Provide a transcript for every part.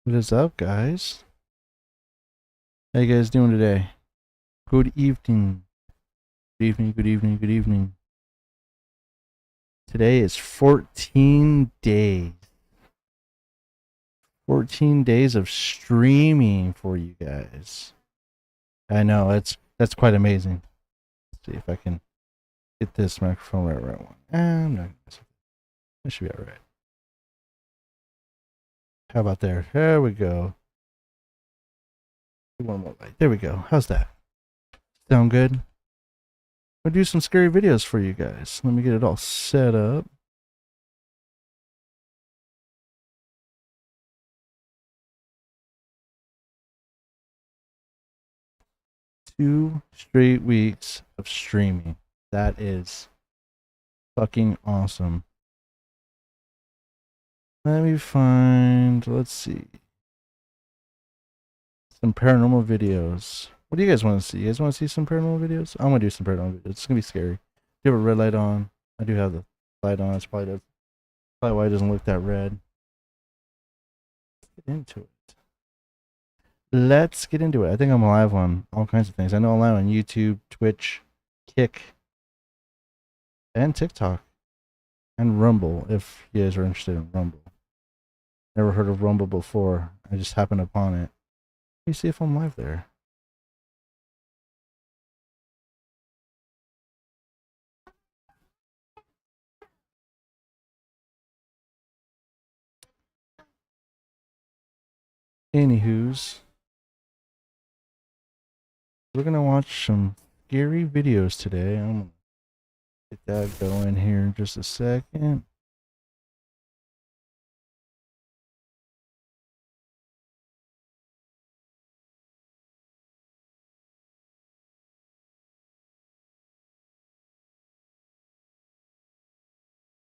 What is up, guys? How you guys doing today? Good evening. Good evening, good evening, good evening. Today is 14 days. 14 days of streaming for you guys. I know, that's quite amazing. Let's see if I can get this microphone right one. I'm not that should be alright. How about there? There we go. One more light. There we go. How's that? Sound good? I'll do some scary videos for you guys. Let me get it all set up. Two straight weeks of streaming. That is fucking awesome. Let me find, let's see, some paranormal videos. What do you guys want to see? You guys want to see some paranormal videos? I'm going to do some paranormal videos. It's going to be scary. Do you have a red light on? I do have the light on. That's probably why it doesn't look that red. Let's get into it. Let's get into it. I think I'm live on all kinds of things. I know I'm live on YouTube, Twitch, Kick, and TikTok, and Rumble, if you guys are interested in Rumble. Never heard of Rumble before. I just happened upon it. Let me see if I'm live there. Anywho's, we're gonna watch some scary videos today. I'm gonna get that going here in just a second.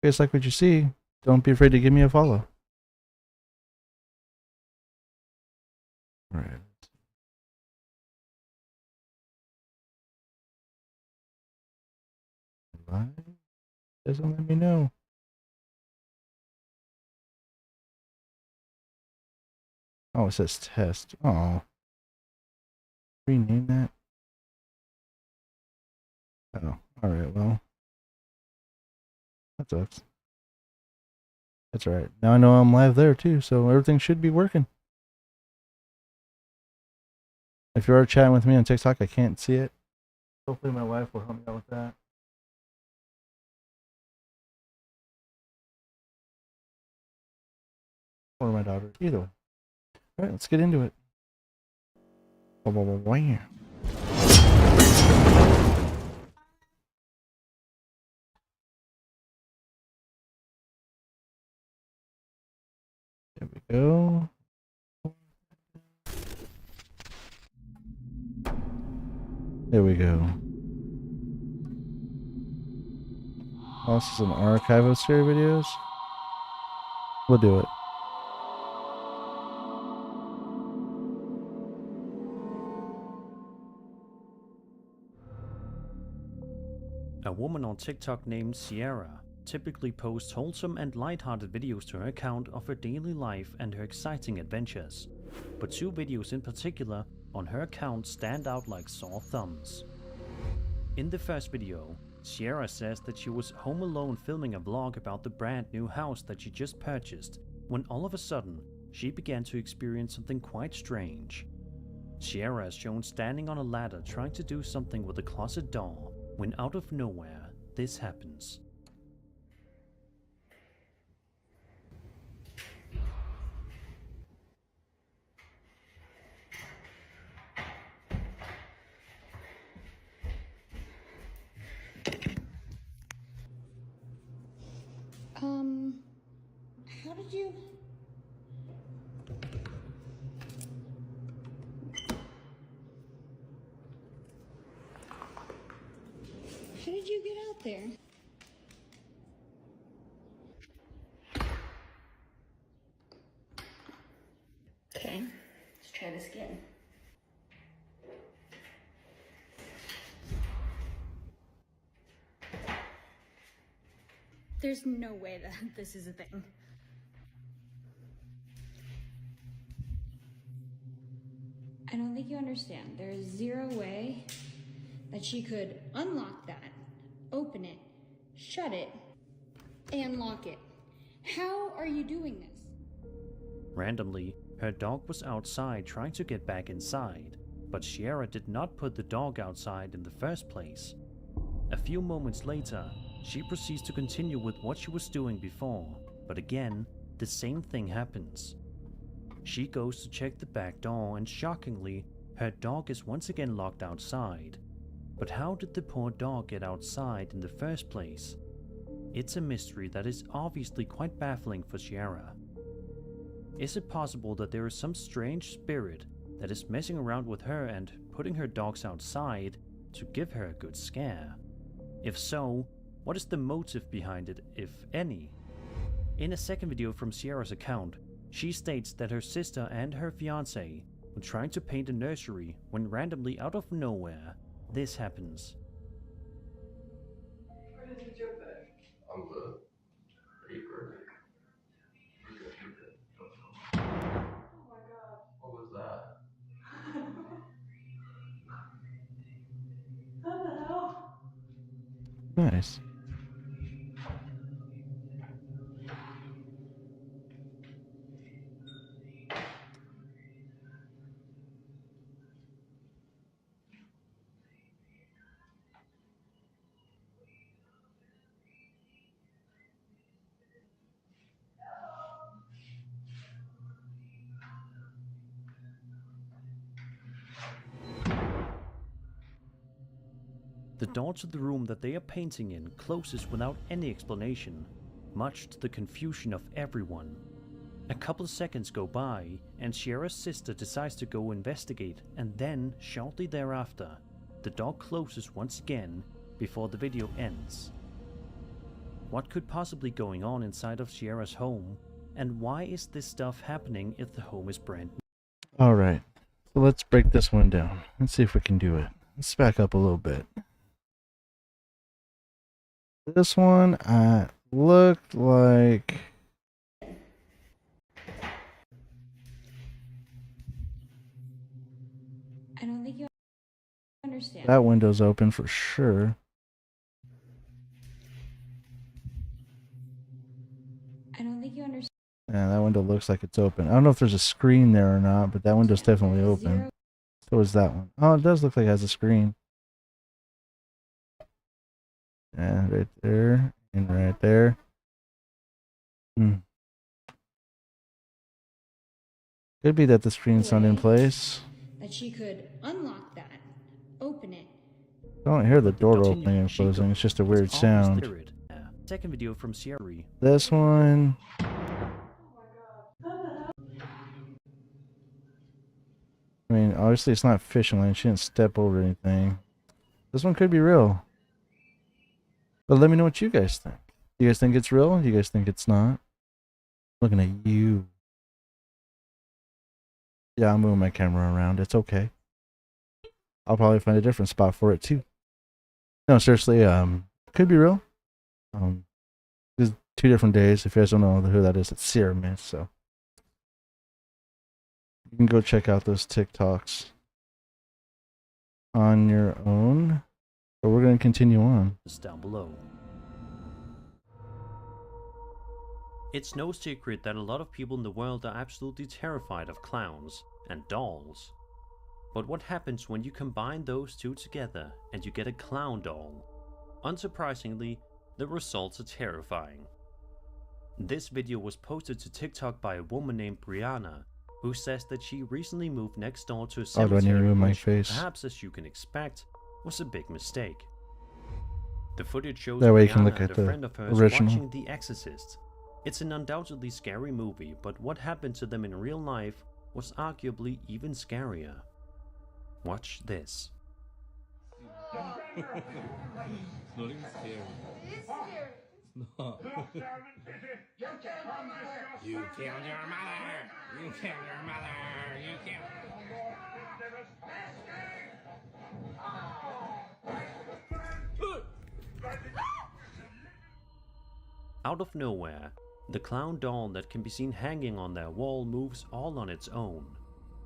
If you guys like what you see, don't be afraid to give me a follow. All right. Doesn't let me know. Oh, it says test. Oh, rename that. Oh, all right. Well, that sucks. That's all right. Now I know I'm live there too, so everything should be working. If you are chatting with me on TikTok, I can't see it. Hopefully my wife will help me out with that. Or my daughter. Either way. All right, let's get into it. Wham. There we go. There we go. Also some archive of scary videos. We'll do it. A woman on TikTok named Sierra typically posts wholesome and lighthearted videos to her account of her daily life and her exciting adventures. But two videos in particular on her account stand out like sore thumbs. In the first video, Sierra says that she was home alone filming a vlog about the brand new house that she just purchased, when all of a sudden, she began to experience something quite strange. Sierra is shown standing on a ladder trying to do something with a closet door, when out of nowhere, this happens. How did you... How did you get out there? Okay, let's try this again. There's no way that this is a thing. I don't think you understand. There is zero way that she could unlock that, open it, shut it, and lock it. How are you doing this? Randomly, her dog was outside trying to get back inside, but Sierra did not put the dog outside in the first place. A few moments later, she proceeds to continue with what she was doing before, but again, the same thing happens. She goes to check the back door and shockingly, her dog is once again locked outside. But how did the poor dog get outside in the first place? It's a mystery that is obviously quite baffling for Sierra. Is it possible that there is some strange spirit that is messing around with her and putting her dogs outside to give her a good scare? If so, what is the motive behind it, if any? In a second video from Sierra's account, she states that her sister and her fiancé were trying to paint a nursery when randomly out of nowhere, this happens. What did you do with it? On the paper. Oh my god. What was that? What the hell? Nice. The door to the room that they are painting in closes without any explanation, much to the confusion of everyone. A couple of seconds go by, and Sierra's sister decides to go investigate, and then, shortly thereafter, the door closes once again before the video ends. What could possibly going on inside of Sierra's home, and why is this stuff happening if the home is brand new? Alright, so let's break this one down. Let's see if we can do it. Let's back up a little bit. This one looked like... I don't think you understand. That window's open for sure. I don't think you understand. Yeah, that window looks like it's open. I don't know if there's a screen there or not, but that window's definitely open. Zero. So is that one. Oh, it does look like it has a screen. Yeah, right there. And right there. Could be that the screen's not in place. That she could unlock that, open it. I don't hear the door Continue. opening and She closing. goes. It's just a It's weird almost sound. there. Second video from Sierra. This one. Oh my god. What the hell? I mean, obviously it's not fishing line. She didn't step over anything. This one could be real. But let me know what you guys think. You guys think it's real? You guys think it's not? Looking at you. Yeah, I'm moving my camera around. It's okay. I'll probably find a different spot for it too. No, seriously, could be real. There's 2 different days. If you guys don't know who that is, it's Sierra Mist, so you can go check out those TikToks on your own. But we're going to continue on. Down below. It's no secret that a lot of people in the world are absolutely terrified of clowns and dolls. But what happens when you combine those two together and you get a clown doll? Unsurprisingly, the results are terrifying. This video was posted to TikTok by a woman named Brianna, who says that she recently moved next door to a Oh, do I need to cemetery, remove my which, face? perhaps as you can expect, was a big mistake. The footage shows That way you can Brianna look and at a the friend of hers original. watching The Exorcist. It's an undoubtedly scary movie, but what happened to them in real life was arguably even scarier. Watch this. It's not even scary. It's scary. It's not. You killed my mother. You killed your mother! You killed your mother! You killed... Out of nowhere, the clown doll that can be seen hanging on their wall moves all on its own.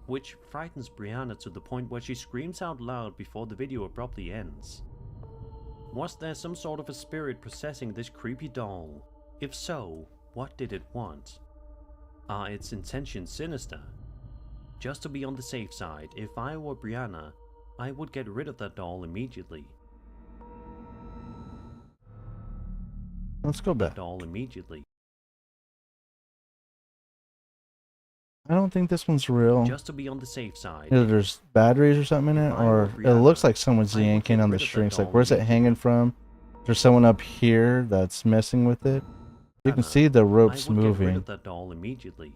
which frightens Brianna to the point where she screams out loud before the video abruptly ends. Was there some sort of a spirit possessing this creepy doll? If so, what did it want? Are its intentions sinister? Just to be on the safe side, if I were Brianna, I would get rid of that doll immediately. Let's go back. Doll immediately. I don't think this one's real. Just to be on the safe side. Either there's batteries or something in it, or it looks like someone's yanking on the strings. Like, where's it hanging from? There's someone up here that's messing with it. You can see the ropes I would get rid moving. of that doll immediately.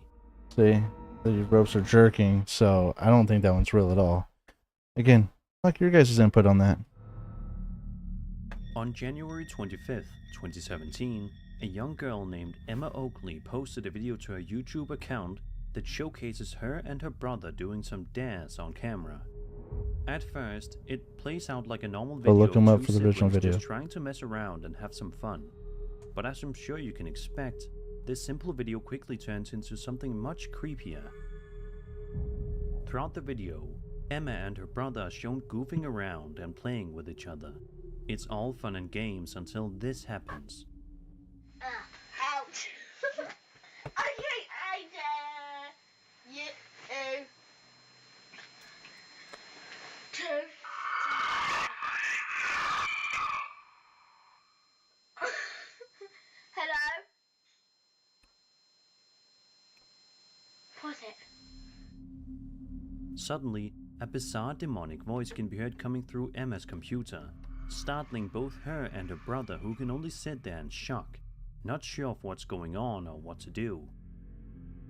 See, the ropes are jerking, so I don't think that one's real at all. Again, like your guys' input on that. On January 25th, 2017, a young girl named Emma Oakley posted a video to her YouTube account that showcases her and her brother doing some dares on camera. At first, it plays out like a normal video But look them of up two for the original siblings video. just trying to mess around and have some fun. But as I'm sure you can expect, this simple video quickly turns into something much creepier. Throughout the video, Emma and her brother are shown goofing around and playing with each other. It's all fun and games until this happens. Ouch. Okay, I dare you to hello? Pause it. Suddenly, a bizarre demonic voice can be heard coming through Emma's computer, startling both her and her brother, who can only sit there in shock, not sure of what's going on or what to do.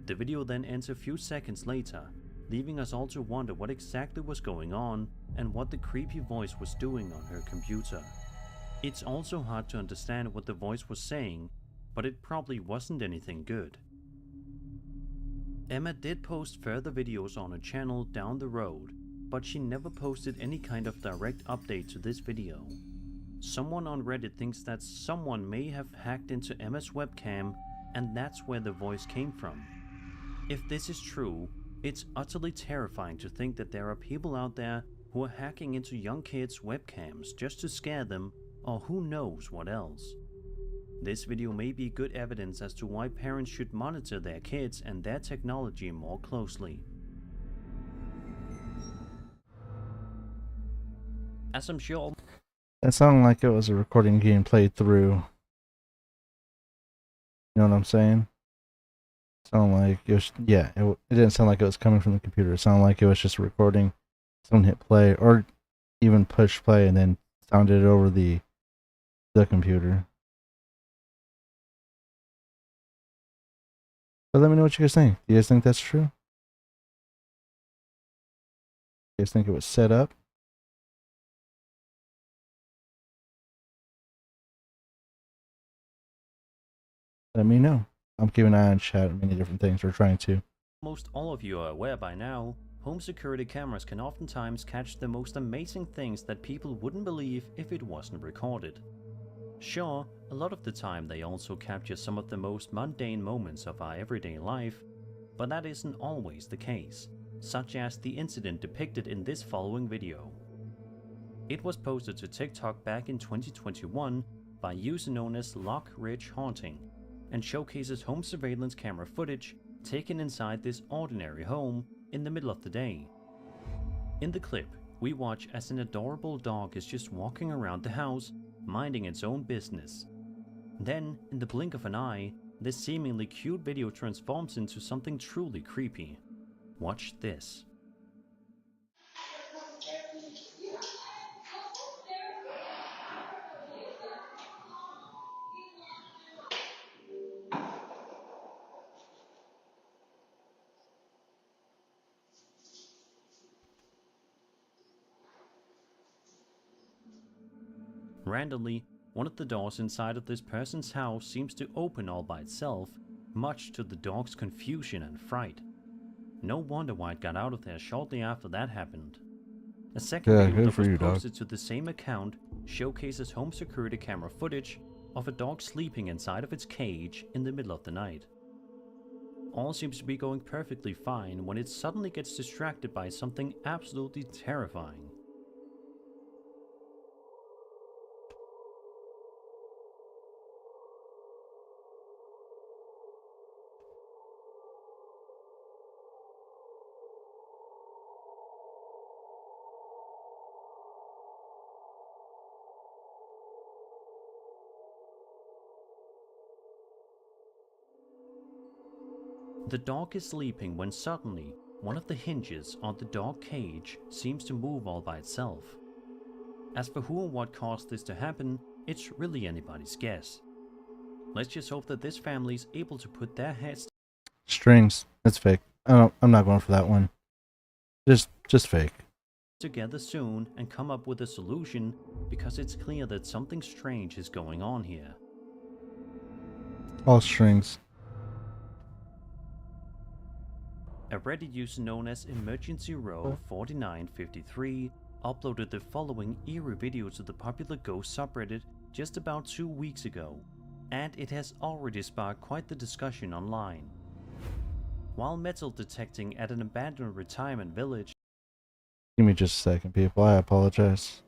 The video then ends a few seconds later, leaving us all to wonder what exactly was going on and what the creepy voice was doing on her computer. It's also hard to understand what the voice was saying, but it probably wasn't anything good. Emma did post further videos on her channel down the road, but she never posted any kind of direct update to this video. Someone on Reddit thinks that someone may have hacked into Emma's webcam, and that's where the voice came from. If this is true, it's utterly terrifying to think that there are people out there who are hacking into young kids' webcams just to scare them, or who knows what else. This video may be good evidence as to why parents should monitor their kids and their technology more closely. As I'm sure That sounded like it was a recording being played through. You know what I'm saying? Sounded like it was, yeah, it didn't sound like it was coming from the computer. It sounded like it was just a recording. Someone hit play, or even push play and then sounded it over the computer. But let me know what you guys think. Do you guys think that's true? You guys think it was set up? Let me know. I'm keeping an eye on chat and many different things. We're trying to. most all of you are aware by now, home security cameras can oftentimes catch the most amazing things that people wouldn't believe if it wasn't recorded. Sure, a lot of the time they also capture some of the most mundane moments of our everyday life, but that isn't always the case, such as the incident depicted in this following video. It was posted to TikTok back in 2021 by a user known as Lock Ridge Haunting, and showcases home surveillance camera footage taken inside this ordinary home in the middle of the day. In the clip, we watch as an adorable dog is just walking around the house, minding its own business. Then, in the blink of an eye, this seemingly cute video transforms into something truly creepy. Watch this. Randomly, one of the doors inside of this person's house seems to open all by itself, much to the dog's confusion and fright. No wonder why it got out of there shortly after that happened. A second Yeah, video good that for was you, dog. posted to the same account showcases home security camera footage of a dog sleeping inside of its cage in the middle of the night. All seems to be going perfectly fine when it suddenly gets distracted by something absolutely terrifying. The dog is sleeping when suddenly one of the hinges on the dog cage seems to move all by itself. As for who and what caused this to happen, it's really anybody's guess. Let's just hope that this family is able to put their heads Strings. That's fake. I'm not going for that one. Just fake. together soon and come up with a solution, because it's clear that something strange is going on here. All strings. A Reddit user known as Emergency Row 4953 uploaded the following eerie video to the popular ghost subreddit just about 2 weeks ago, and it has already sparked quite the discussion online. While metal detecting at an abandoned retirement village, Give me just a second, people. I apologize.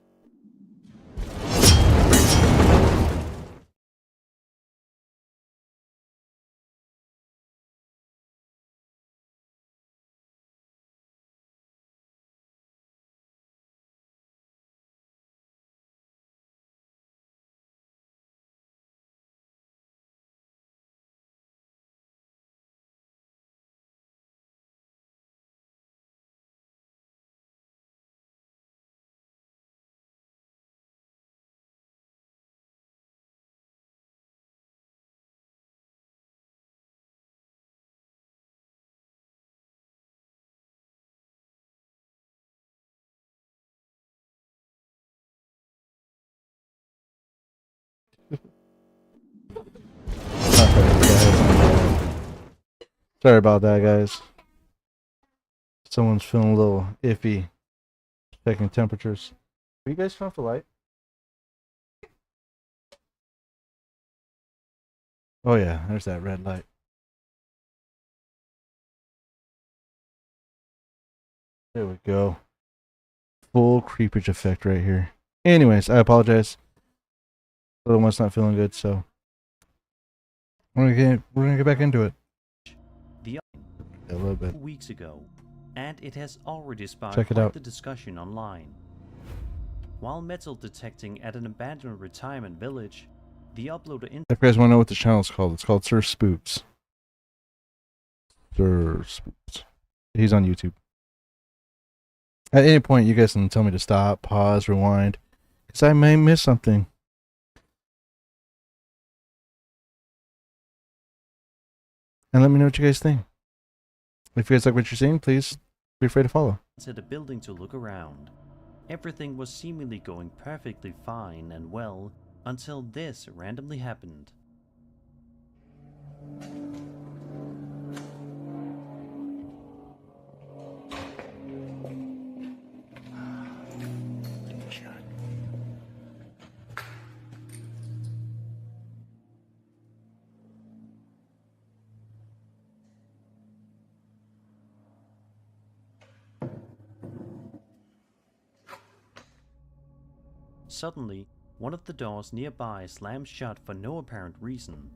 Sorry about that, guys. Someone's feeling a little iffy. Checking temperatures. Are you guys turn off the light? Oh yeah, there's that red light. There we go. Full creepage effect right here. Anyways, I apologize. The other one's not feeling good, so we're gonna get back into it. the A little bit. 2 weeks ago, and it has already sparked Check it quite out. the discussion online. While metal detecting at an abandoned retirement village, the uploader If you guys want to know what the channel is called, it's called Sir Spooks. Sir Spooks. He's on YouTube. At any point, you guys can tell me to stop, pause, rewind, because I may miss something. And let me know what you guys think. If you guys like what you're seeing, please be free to follow. entered the building to look around. Everything was seemingly going perfectly fine and well until this randomly happened. Suddenly, one of the doors nearby slammed shut for no apparent reason.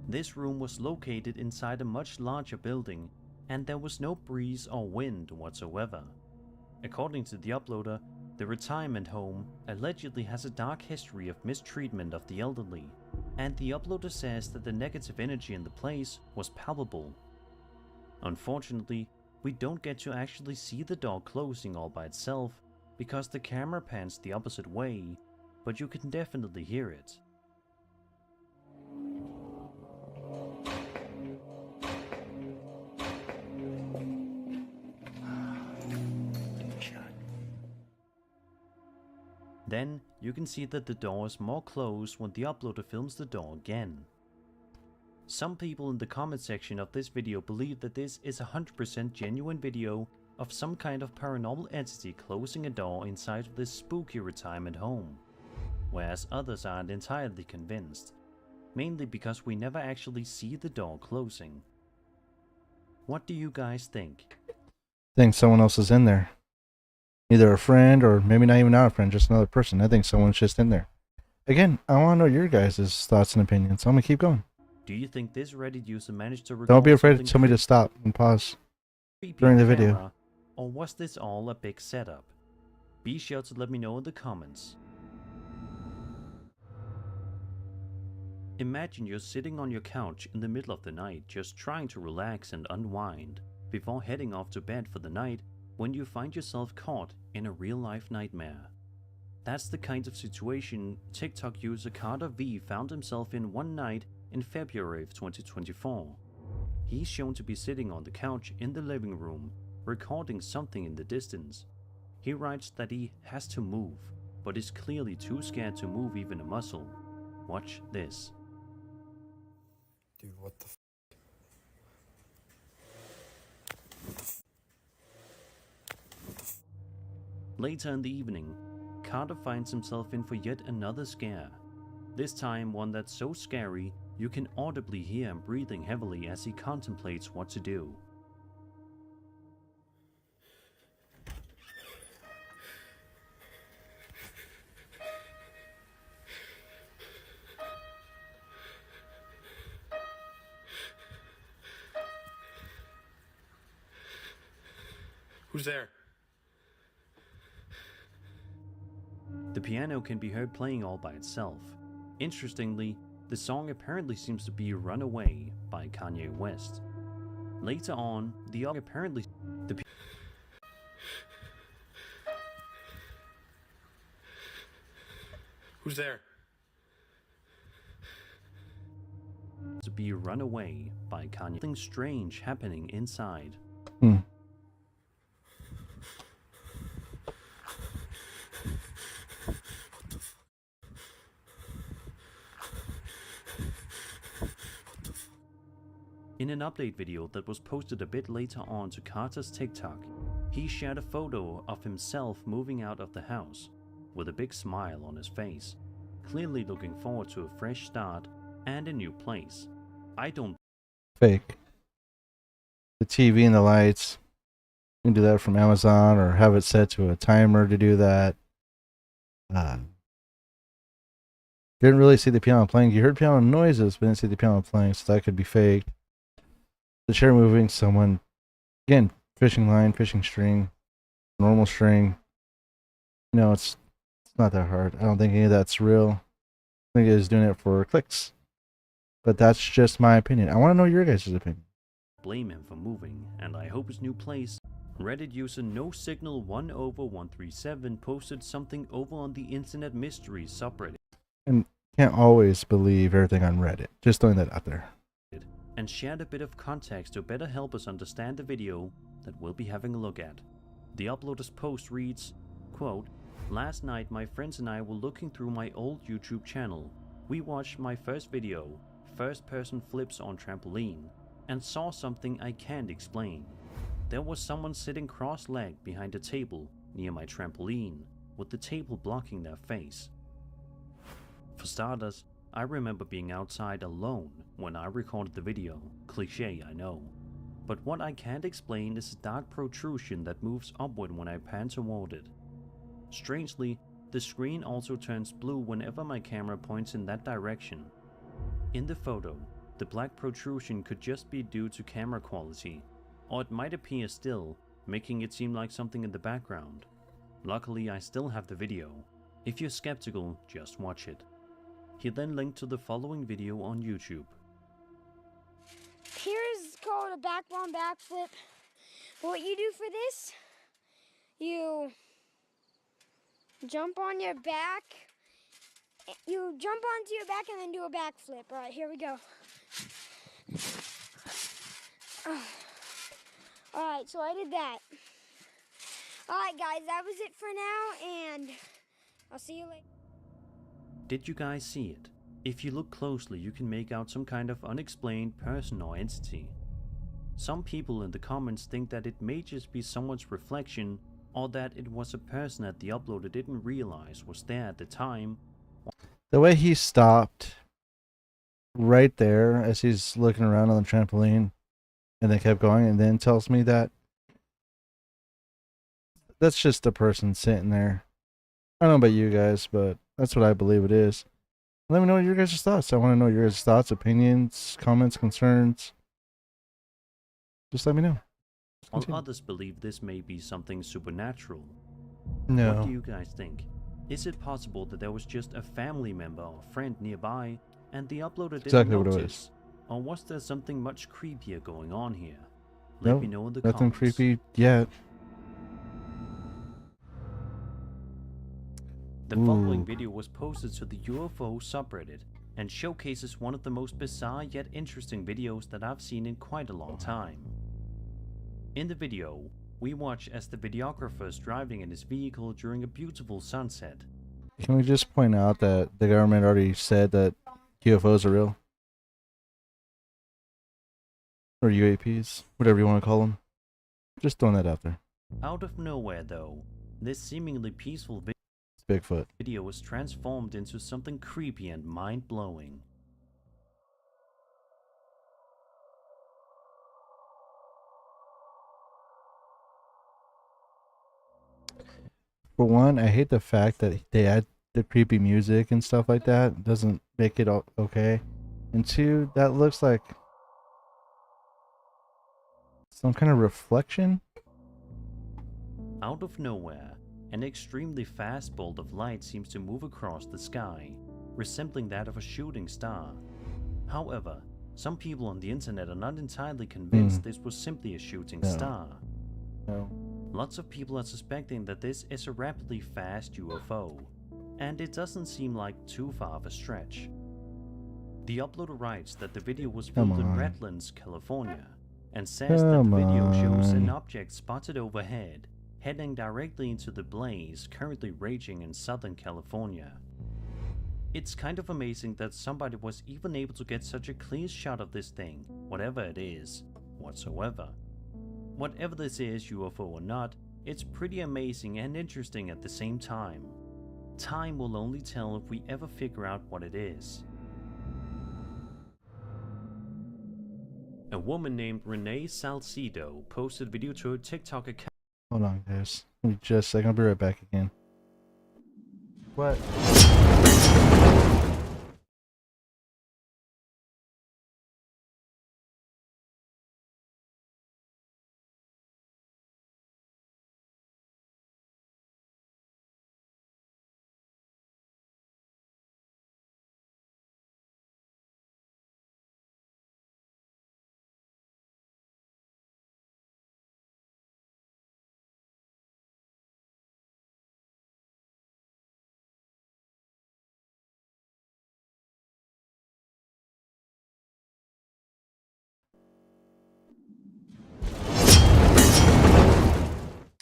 This room was located inside a much larger building, and there was no breeze or wind whatsoever. According to the uploader, the retirement home allegedly has a dark history of mistreatment of the elderly, and the uploader says that the negative energy in the place was palpable. Unfortunately, we don't get to actually see the door closing all by itself, because the camera pans the opposite way, but you can definitely hear it. Then, you can see that the door is more closed when the uploader films the door again. Some people in the comment section of this video believe that this is a 100% genuine video of some kind of paranormal entity closing a door inside of this spooky retirement home, whereas others aren't entirely convinced, mainly because we never actually see the door closing. What do you guys think? Think someone else is in there. Either a friend or maybe not even a friend, just another person. I think someone's just in there. Again, I want to know your guys' thoughts and opinions, so I'm going to keep going. Do you think this Reddit user managed to record Don't be afraid to something tell me to stop and pause creepy during the on video. camera, or was this all a big setup? Be sure to let me know in the comments. Imagine you're sitting on your couch in the middle of the night just trying to relax and unwind before heading off to bed for the night when you find yourself caught in a real-life nightmare. That's the kind of situation TikTok user Carter V found himself in one night in February of 2024. He's shown to be sitting on the couch in the living room, recording something in the distance. He writes that he has to move, but is clearly too scared to move even a muscle. Watch this. Dude, what the Later in the evening, Carter finds himself in for yet another scare. This time one that's so scary you can audibly hear him breathing heavily as he contemplates what to do. Who's there? The piano can be heard playing all by itself. Interestingly, the song apparently seems to be Runaway by Kanye West. Later on, the apparently Who's there? to be Runaway by Kanye. Something strange happening inside. In an update video that was posted a bit later on to Carter's TikTok, he shared a photo of himself moving out of the house, with a big smile on his face, clearly looking forward to a fresh start and a new place. I don't Fake. The TV and the lights. You can do that from Amazon or have it set to a timer to do that. Didn't really see the piano playing. You heard piano noises, but didn't see the piano playing, so that could be faked. The chair moving, someone, again, fishing line, fishing string, normal string. No, it's not that hard. I don't think any of that's real. I think it's doing it for clicks. But that's just my opinion. I want to know your guys' opinion. blame him for moving, and I hope his new place. Reddit user NoSignal1over137 posted something over on the Internet Mysteries subreddit. And can't always believe everything on Reddit. Just throwing that out there. And shared a bit of context to better help us understand the video that we'll be having a look at. The uploader's post reads, quote, "Last night my friends and I were looking through my old YouTube channel. We watched my first video, first person flips on trampoline, and saw something I can't explain. There was someone sitting cross-legged behind a table near my trampoline, with the table blocking their face. For starters, I remember being outside alone when I recorded the video. Cliché, I know. But what I can't explain is a dark protrusion that moves upward when I pan toward it. Strangely, the screen also turns blue whenever my camera points in that direction. In the photo, the black protrusion could just be due to camera quality, or it might appear still, making it seem like something in the background. Luckily, I still have the video. If you're skeptical, just watch it." He then linked to the following video on YouTube. Here's called a backbone backflip. What you do for this, you jump on your back. You jump onto your back and then do a backflip. All right, here we go. All right, so I did that. All right, guys, that was it for now, and I'll see you later. Did you guys see it? If you look closely, you can make out some kind of unexplained person or entity. Some people in the comments think that it may just be someone's reflection, or that it was a person that the uploader didn't realize was there at the time. The way he stopped right there as he's looking around on the trampoline, and then kept going, and then tells me that that's just a person sitting there. I don't know about you guys, but that's what I believe it is. Let me know your guys' thoughts. I want to know your guys' thoughts, opinions, comments, concerns. Just let me know. While others believe this may be something supernatural. What No. do you guys think? Is it possible that there was just a family member or friend nearby and the uploader didn't Exactly what it notice? Or was there something much creepier going on here? No, Let me know in the nothing comments. creepy yet. The following Ooh. video was posted to the UFO subreddit and showcases one of the most bizarre yet interesting videos that I've seen in quite a long time. In the video, we watch as the videographer is driving in his vehicle during a beautiful sunset. Can we just point out that the government already said that UFOs are real? Or UAPs, whatever you want to call them. Just throwing that out there. Out of nowhere though, this seemingly peaceful It's Bigfoot. video was transformed into something creepy and mind-blowing. For one, I hate the fact that they add the creepy music and stuff like that. It doesn't make it okay. And two, that looks like some kind of reflection. Out of nowhere, an extremely fast bolt of light seems to move across the sky, resembling that of a shooting star. However, some people on the internet are not entirely convinced this was simply a shooting star. No. Lots of people are suspecting that this is a rapidly fast UFO, and it doesn't seem like too far of a stretch. The uploader writes that the video was filmed in Redlands, California, and says that the video shows an object spotted overhead, heading directly into the blaze currently raging in Southern California. It's kind of amazing that somebody was even able to get such a clear shot of this thing, whatever it is, whatsoever. Whatever this is, UFO or not, it's pretty amazing and interesting at the same time. Time will only tell if we ever figure out what it is. A woman named Renee Salcido posted a video to her TikTok account. Hold on, guys. Give me just a second. I'll be right back again. What?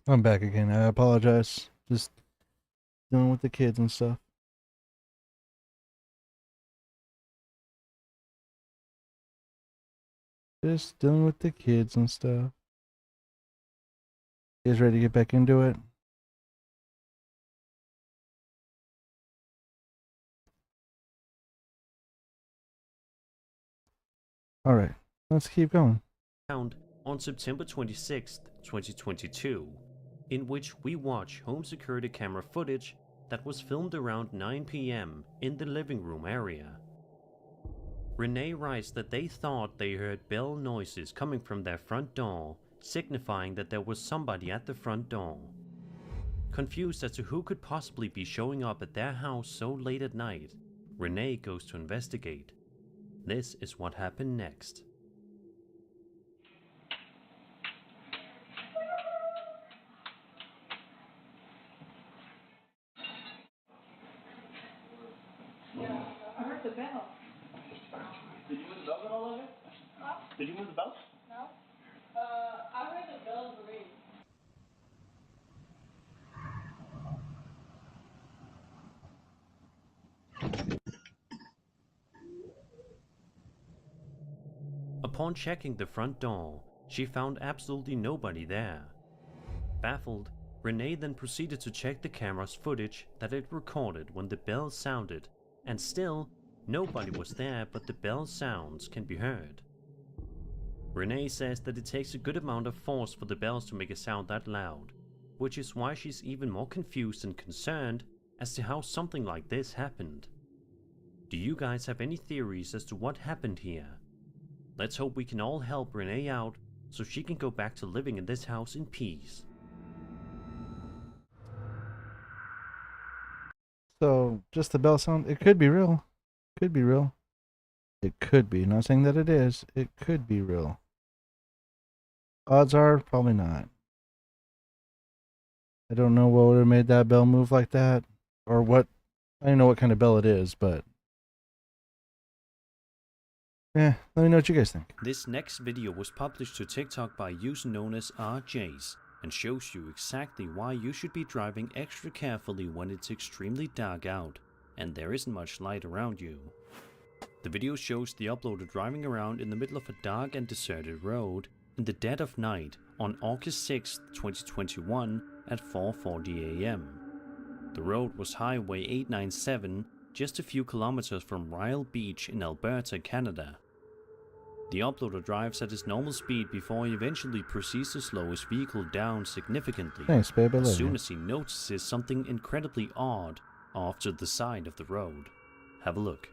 I'm back again. I apologize. Just dealing with the kids and stuff. Just dealing with the kids and stuff. You guys ready to get back into it? Alright, let's keep going. On September 26, 2022, in which we watch home security camera footage that was filmed around 9 p.m. in the living room area. Renee writes that they thought they heard bell noises coming from their front door, signifying that there was somebody at the front door. Confused as to who could possibly be showing up at their house so late at night, Renee goes to investigate. This is what happened next. I heard the bell. Did you move the bells at all of it? Huh? Did you move the bells? No. I heard the bells ring. Upon checking the front door, she found absolutely nobody there. Baffled, Renee then proceeded to check the camera's footage that it recorded when the bell sounded, and still, nobody was there but the bell sounds can be heard. Renee says that it takes a good amount of force for the bells to make a sound that loud, which is why she's even more confused and concerned as to how something like this happened. Do you guys have any theories as to what happened here? Let's hope we can all help Renee out so she can go back to living in this house in peace. So, just the bell sound, it could be real. Could be real. It could be. Not saying that it is. It could be real. Odds are, probably not. I don't know what would have made that bell move like that. Or what. I don't know what kind of bell it is, but. Yeah, let me know what you guys think. This next video was published to TikTok by a user known as RJs and shows you exactly why you should be driving extra carefully when it's extremely dark out and there isn't much light around you. The video shows the uploader driving around in the middle of a dark and deserted road in the dead of night on August 6, 2021 at 4:40 AM. The road was Highway 897, just a few kilometers from Ryle Beach in Alberta, Canada. The uploader drives at his normal speed before he eventually proceeds to slow his vehicle down significantly Thanks, babe. I love as soon you. as he notices something incredibly odd off to the side of the road. Have a look.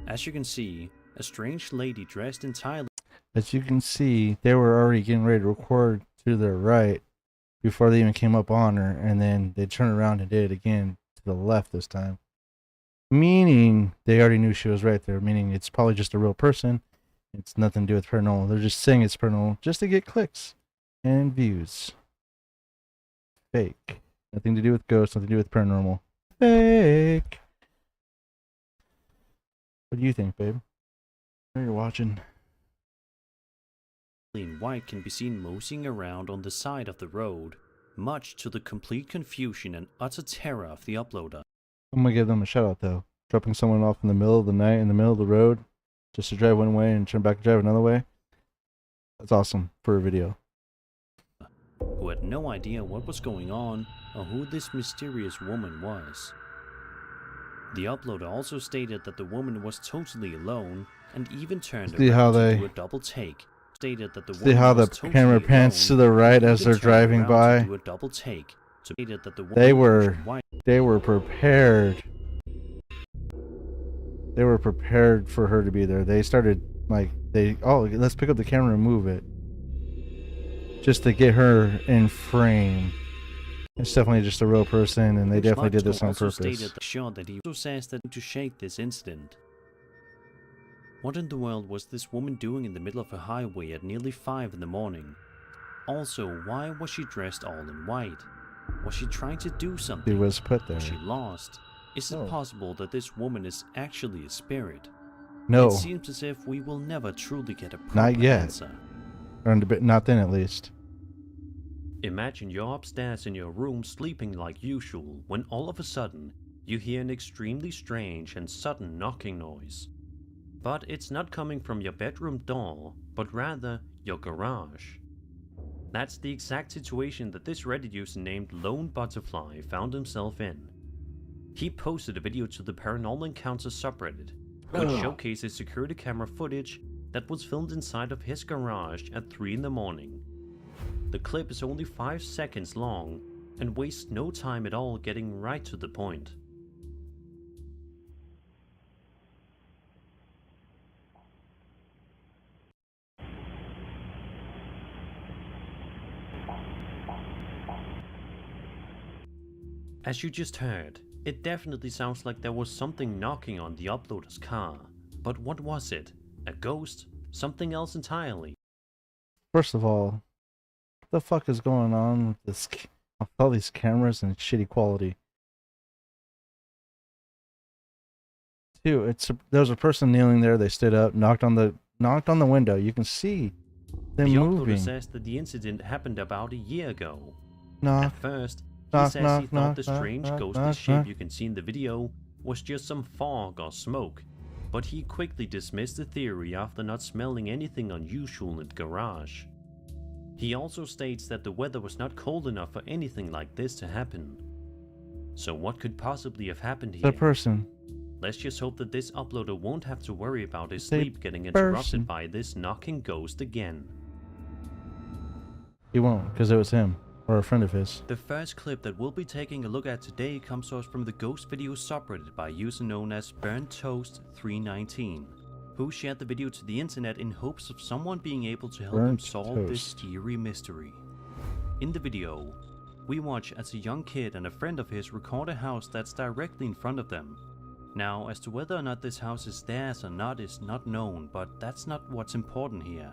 As you can see, a strange lady dressed entirely As you can see, they were already getting ready to record to their right before they even came up on her, and then they turned around and did it again to the left this time. Meaning they already knew she was right there, meaning it's probably just a real person. It's nothing to do with paranormal. They're just saying it's paranormal just to get clicks and views. Fake. Nothing to do with ghosts, nothing to do with paranormal. Fake. What do you think, babe? What are you watching? in white can be seen moseying around on the side of the road, much to the complete confusion and utter terror of the uploader. I'm gonna give them a shout out though. Dropping someone off in the middle of the night in the middle of the road just to drive one way and turn back and drive another way. That's awesome for a video. Who had no idea what was going on or who this mysterious woman was. The uploader also stated that the woman was totally alone and even turned See how around to they- do a double take. Stated that the See woman how the was totally camera pans to alone the right and as even they're turned driving around by? to do a double take. Stated that the They woman was were white. they were prepared. They were prepared for her to be there. They started like let's pick up the camera and move it. Just to get her in frame. It's definitely just a real person, and they definitely did this on Also purpose. stated that he also says that to shake this incident. What in the world was this woman doing in the middle of a highway at nearly 5 in the morning? Also, why was she dressed all in white? Was she trying to do something? She was put there. Was she lost? Is No. it possible that this woman is actually a spirit? No, It seems as if we will never truly get a proper Not yet. answer. or not then at least. Imagine you're upstairs in your room sleeping like usual when all of a sudden you hear an extremely strange and sudden knocking noise. But it's not coming from your bedroom door, but rather your garage. That's the exact situation that this Reddit user named Lone Butterfly found himself in. He posted a video to the Paranormal Encounters subreddit, which showcases security camera footage that was filmed inside of his garage at 3 in the morning. The clip is only 5 seconds long and wastes no time at all getting right to the point. As you just heard, it definitely sounds like there was something knocking on the uploader's car. But what was it? A ghost? Something else entirely? First of all, what the fuck is going on with with all these cameras and shitty quality? Two, there was a person kneeling there. They stood up, knocked on the window. You can see them The moving. uploader says that the incident happened about a year ago. Knock. At first, he Knock, says knock, he thought knock, the knock, strange knock, ghostly knock, shape knock. you can see in the video was just some fog or smoke, but he quickly dismissed the theory after not smelling anything unusual in the garage. He also states that the weather was not cold enough for anything like this to happen. So what could possibly have happened here? The person. Let's just hope that this uploader won't have to worry about his The sleep getting interrupted person. by this knocking ghost again. He won't, because it was him or a friend of his. The first clip that we'll be taking a look at today comes to us from the ghost video subreddit by a user known as BurnToast319, who shared the video to the internet in hopes of someone being able to help him Burnt solve this toast. eerie mystery. In the video, we watch as a young kid and a friend of his record a house that's directly in front of them. Now, as to whether or not this house is theirs or not is not known, but that's not what's important here.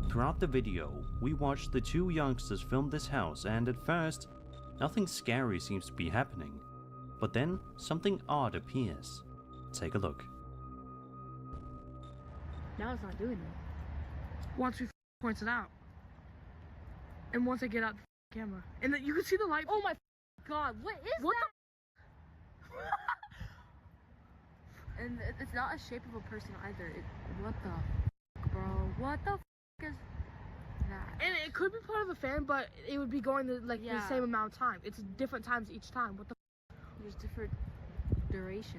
Throughout the video, we watch the two youngsters film this house, and at first, nothing scary seems to be happening. But then, something odd appears. Take a look. Now it's not doing it. Once we points it out. And once I get out the camera. And then you can see the light. Oh my god, what is that? And it's not a shape of a person either. What the bro? What the is that? And it could be part of a fan, but it would be going the same amount of time. It's different times each time. What the There's different durations.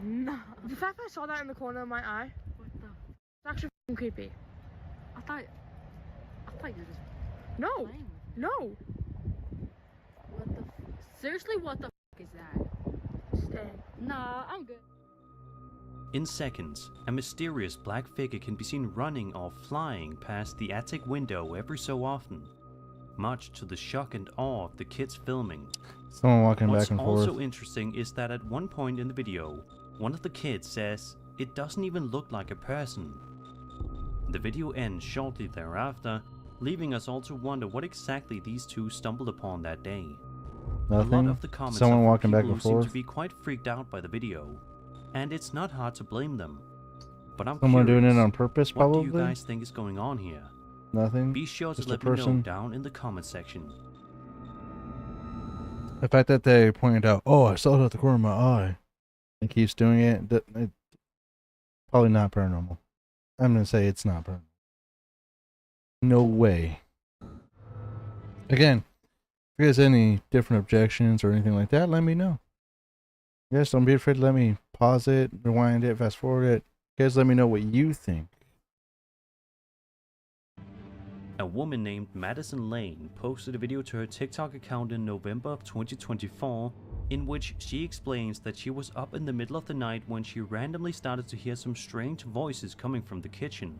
No. The fact that I saw that in the corner of my eye. What the? It's actually creepy. I thought you were just No. playing with me. No. What the? Seriously, what the is that? Stay. Nah, I'm good. In seconds, a mysterious black figure can be seen running or flying past the attic window every so often, much to the shock and awe of the kids filming. Someone walking What's back and forth. also interesting is that at one point in the video, one of the kids says, "It doesn't even look like a person." The video ends shortly thereafter, leaving us all to wonder what exactly these two stumbled upon that day. A lot Nothing. of the comments Someone are from walking back people and who seem forth. to be quite freaked out by the video, and it's not hard to blame them. But I'm Someone doing it curious, on purpose, what do probably. you guys think is going on here? Nothing. Be sure to Just a let me know person. down in the comment section. The fact that they pointed out, "Oh, I saw it at the corner of my eye," and keeps doing it, probably not paranormal. I'm gonna say it's not paranormal. No way. Again, if you guys have any different objections or anything like that, let me know. Yes, don't be afraid to let me pause it, rewind it, fast forward it. You guys let me know what you think. A woman named Madison Lane posted a video to her TikTok account in November of 2024 in which she explains that she was up in the middle of the night when she randomly started to hear some strange voices coming from the kitchen,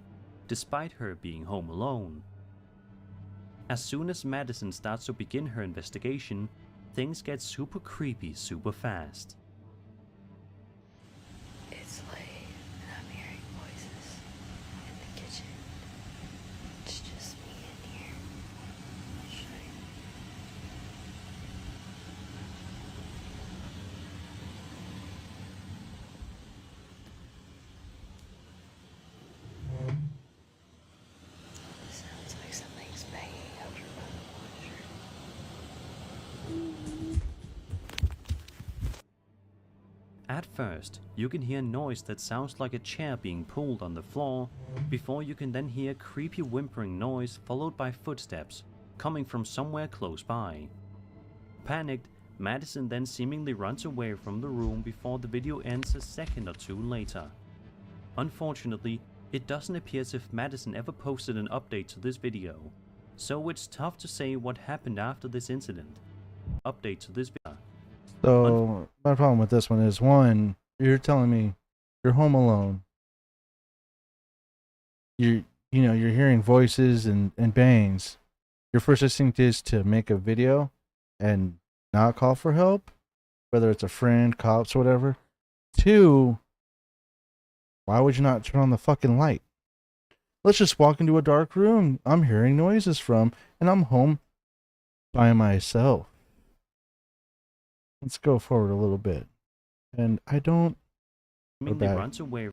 despite her being home alone. As soon as Madison starts to begin her investigation, things get super creepy super fast. It's late and I'm hearing voices in the kitchen. It's just me in here. I'll show you. It sounds like something's banging over by the washer. At first, you can hear noise that sounds like a chair being pulled on the floor, before you can then hear creepy whimpering noise followed by footsteps coming from somewhere close by. Panicked, Madison then seemingly runs away from the room before the video ends a second or two later. Unfortunately, it doesn't appear as if Madison ever posted an update to this video, so it's tough to say what happened after this incident. Update to this video. So my problem with this one is, one, you're telling me you're home alone. You're hearing voices and bangs. Your first instinct is to make a video and not call for help, whether it's a friend, cops, whatever. Two, why would you not turn on the fucking light? Let's just walk into a dark room I'm hearing noises from, and I'm home by myself. Let's go forward a little bit. And I don't. Mainly back. runs away.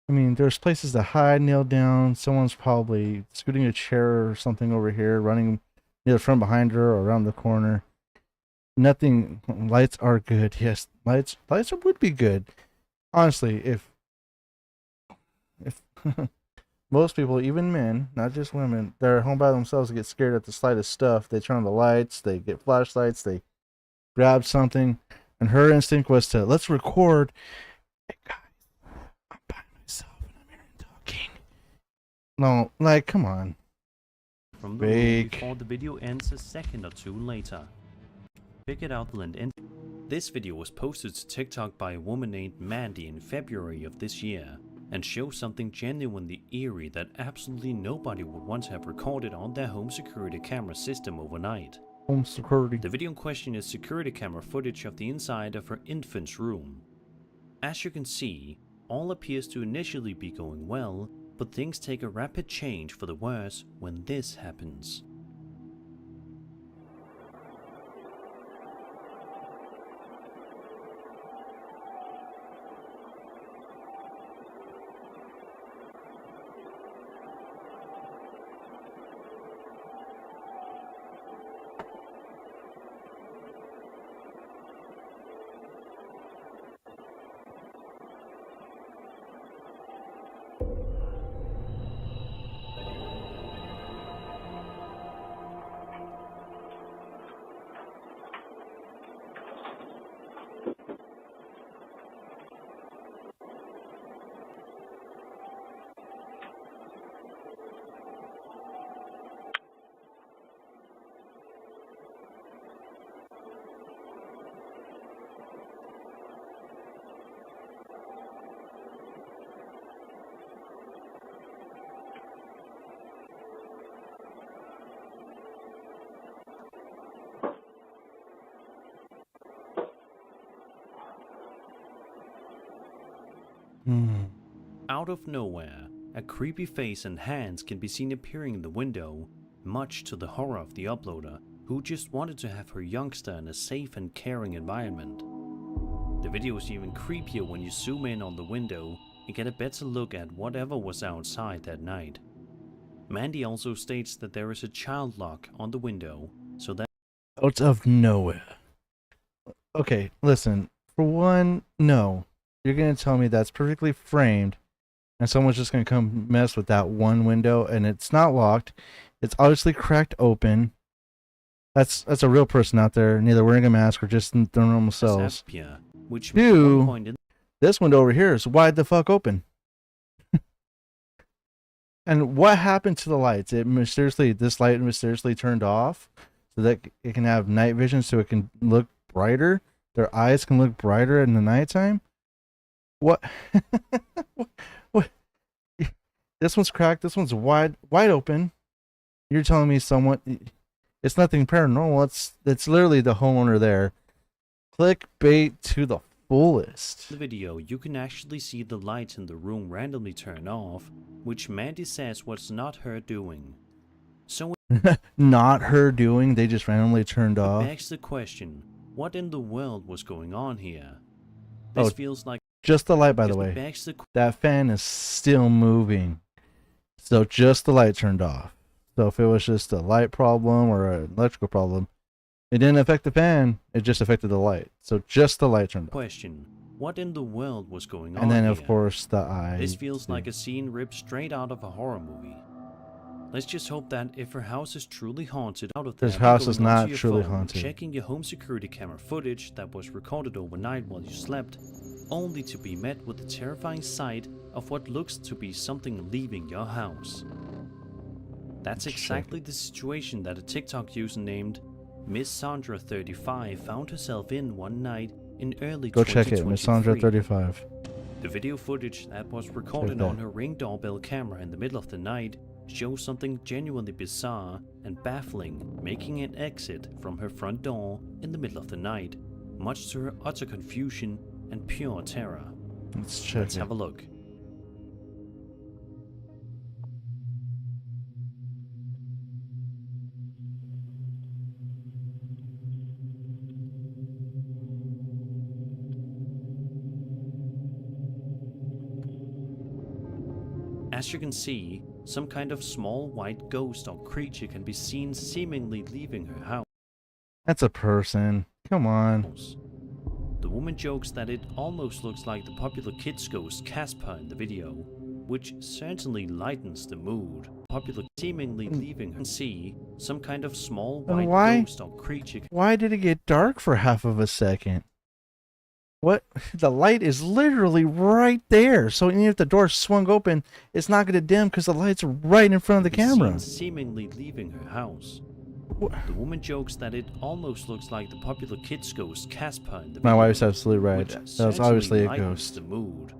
I mean, there's places to hide, kneel down. Someone's probably scooting a chair or something over here, running either from behind her or around the corner. Nothing. Lights are good. Yes, lights would be good. Honestly, if most people, even men, not just women, they're home by themselves, get scared at the slightest stuff. They turn on the lights, they get flashlights, they grab something, and her instinct was to let's record. Hey guys, I'm by myself and I'm here talking. No, like, come on. From the room before the video ends a second or two later. Check it out, link. This video was posted to TikTok by a woman named Mandy in February of this year, and shows something genuinely eerie that absolutely nobody would want to have recorded on their home security camera system overnight. Home security. The video in question is security camera footage of the inside of her infant's room. As you can see, all appears to initially be going well, but things take a rapid change for the worse when this happens. Out of nowhere, a creepy face and hands can be seen appearing in the window, much to the horror of the uploader, who just wanted to have her youngster in a safe and caring environment. The video is even creepier when you zoom in on the window and get a better look at whatever was outside that night. Mandy also states that there is a child lock on the window, so that out of nowhere. Okay, listen. For one, no. You're going to tell me that's perfectly framed and someone's just going to come mess with that one window and it's not locked. It's obviously cracked open. That's a real person out there, neither wearing a mask or just in their normal selves. Which this window over here is wide the fuck open. And what happened to the lights? This light mysteriously turned off so that it can have night vision so it can look brighter. Their eyes can look brighter in the nighttime. What? what? This one's cracked. This one's wide open. You're telling me it's nothing paranormal. It's literally the homeowner there. Clickbait to the fullest. In the video, you can actually see the lights in the room randomly turn off, which Mandy says was not her doing. So not her doing. They just randomly turned off. Begs the question: what in the world was going on here? This feels like just the light, by the way. That fan is still moving. So just the light turned off. So if it was just a light problem or an electrical problem, it didn't affect the fan. It just affected the light. So just the light turned off. Question: what in the world was going on? And then, here? of course, the eye. This feels like a scene ripped straight out of a horror movie. Let's just hope that if her house is truly haunted, out of this house is not truly haunted. Checking your home security camera footage that was recorded overnight while you slept, only to be met with the terrifying sight of what looks to be something leaving your house. That's exactly the situation that a TikTok user named Miss Sandra35 found herself in one night in early 2023. Go check it, Miss Sandra35. The video footage that was recorded on her Ring doorbell camera in the middle of the night shows something genuinely bizarre and baffling making an exit from her front door in the middle of the night, much to her utter confusion and pure terror. Let's have a look. As you can see, some kind of small white ghost or creature can be seen seemingly leaving her house. That's a person. Come on. The woman jokes that it almost looks like the popular kids ghost Casper in the video, which certainly lightens the mood. Popular seemingly leaving her. See some kind of small white ghost or creature. Why did it get dark for half of a second? What? The light is literally right there. So even if the door swung open, it's not going to dim because the light's right in front of the camera. Seemingly leaving her house. The woman jokes that it almost looks like the popular kids ghost Casper in the video. My wife's absolutely right. That was obviously a ghost. The mood.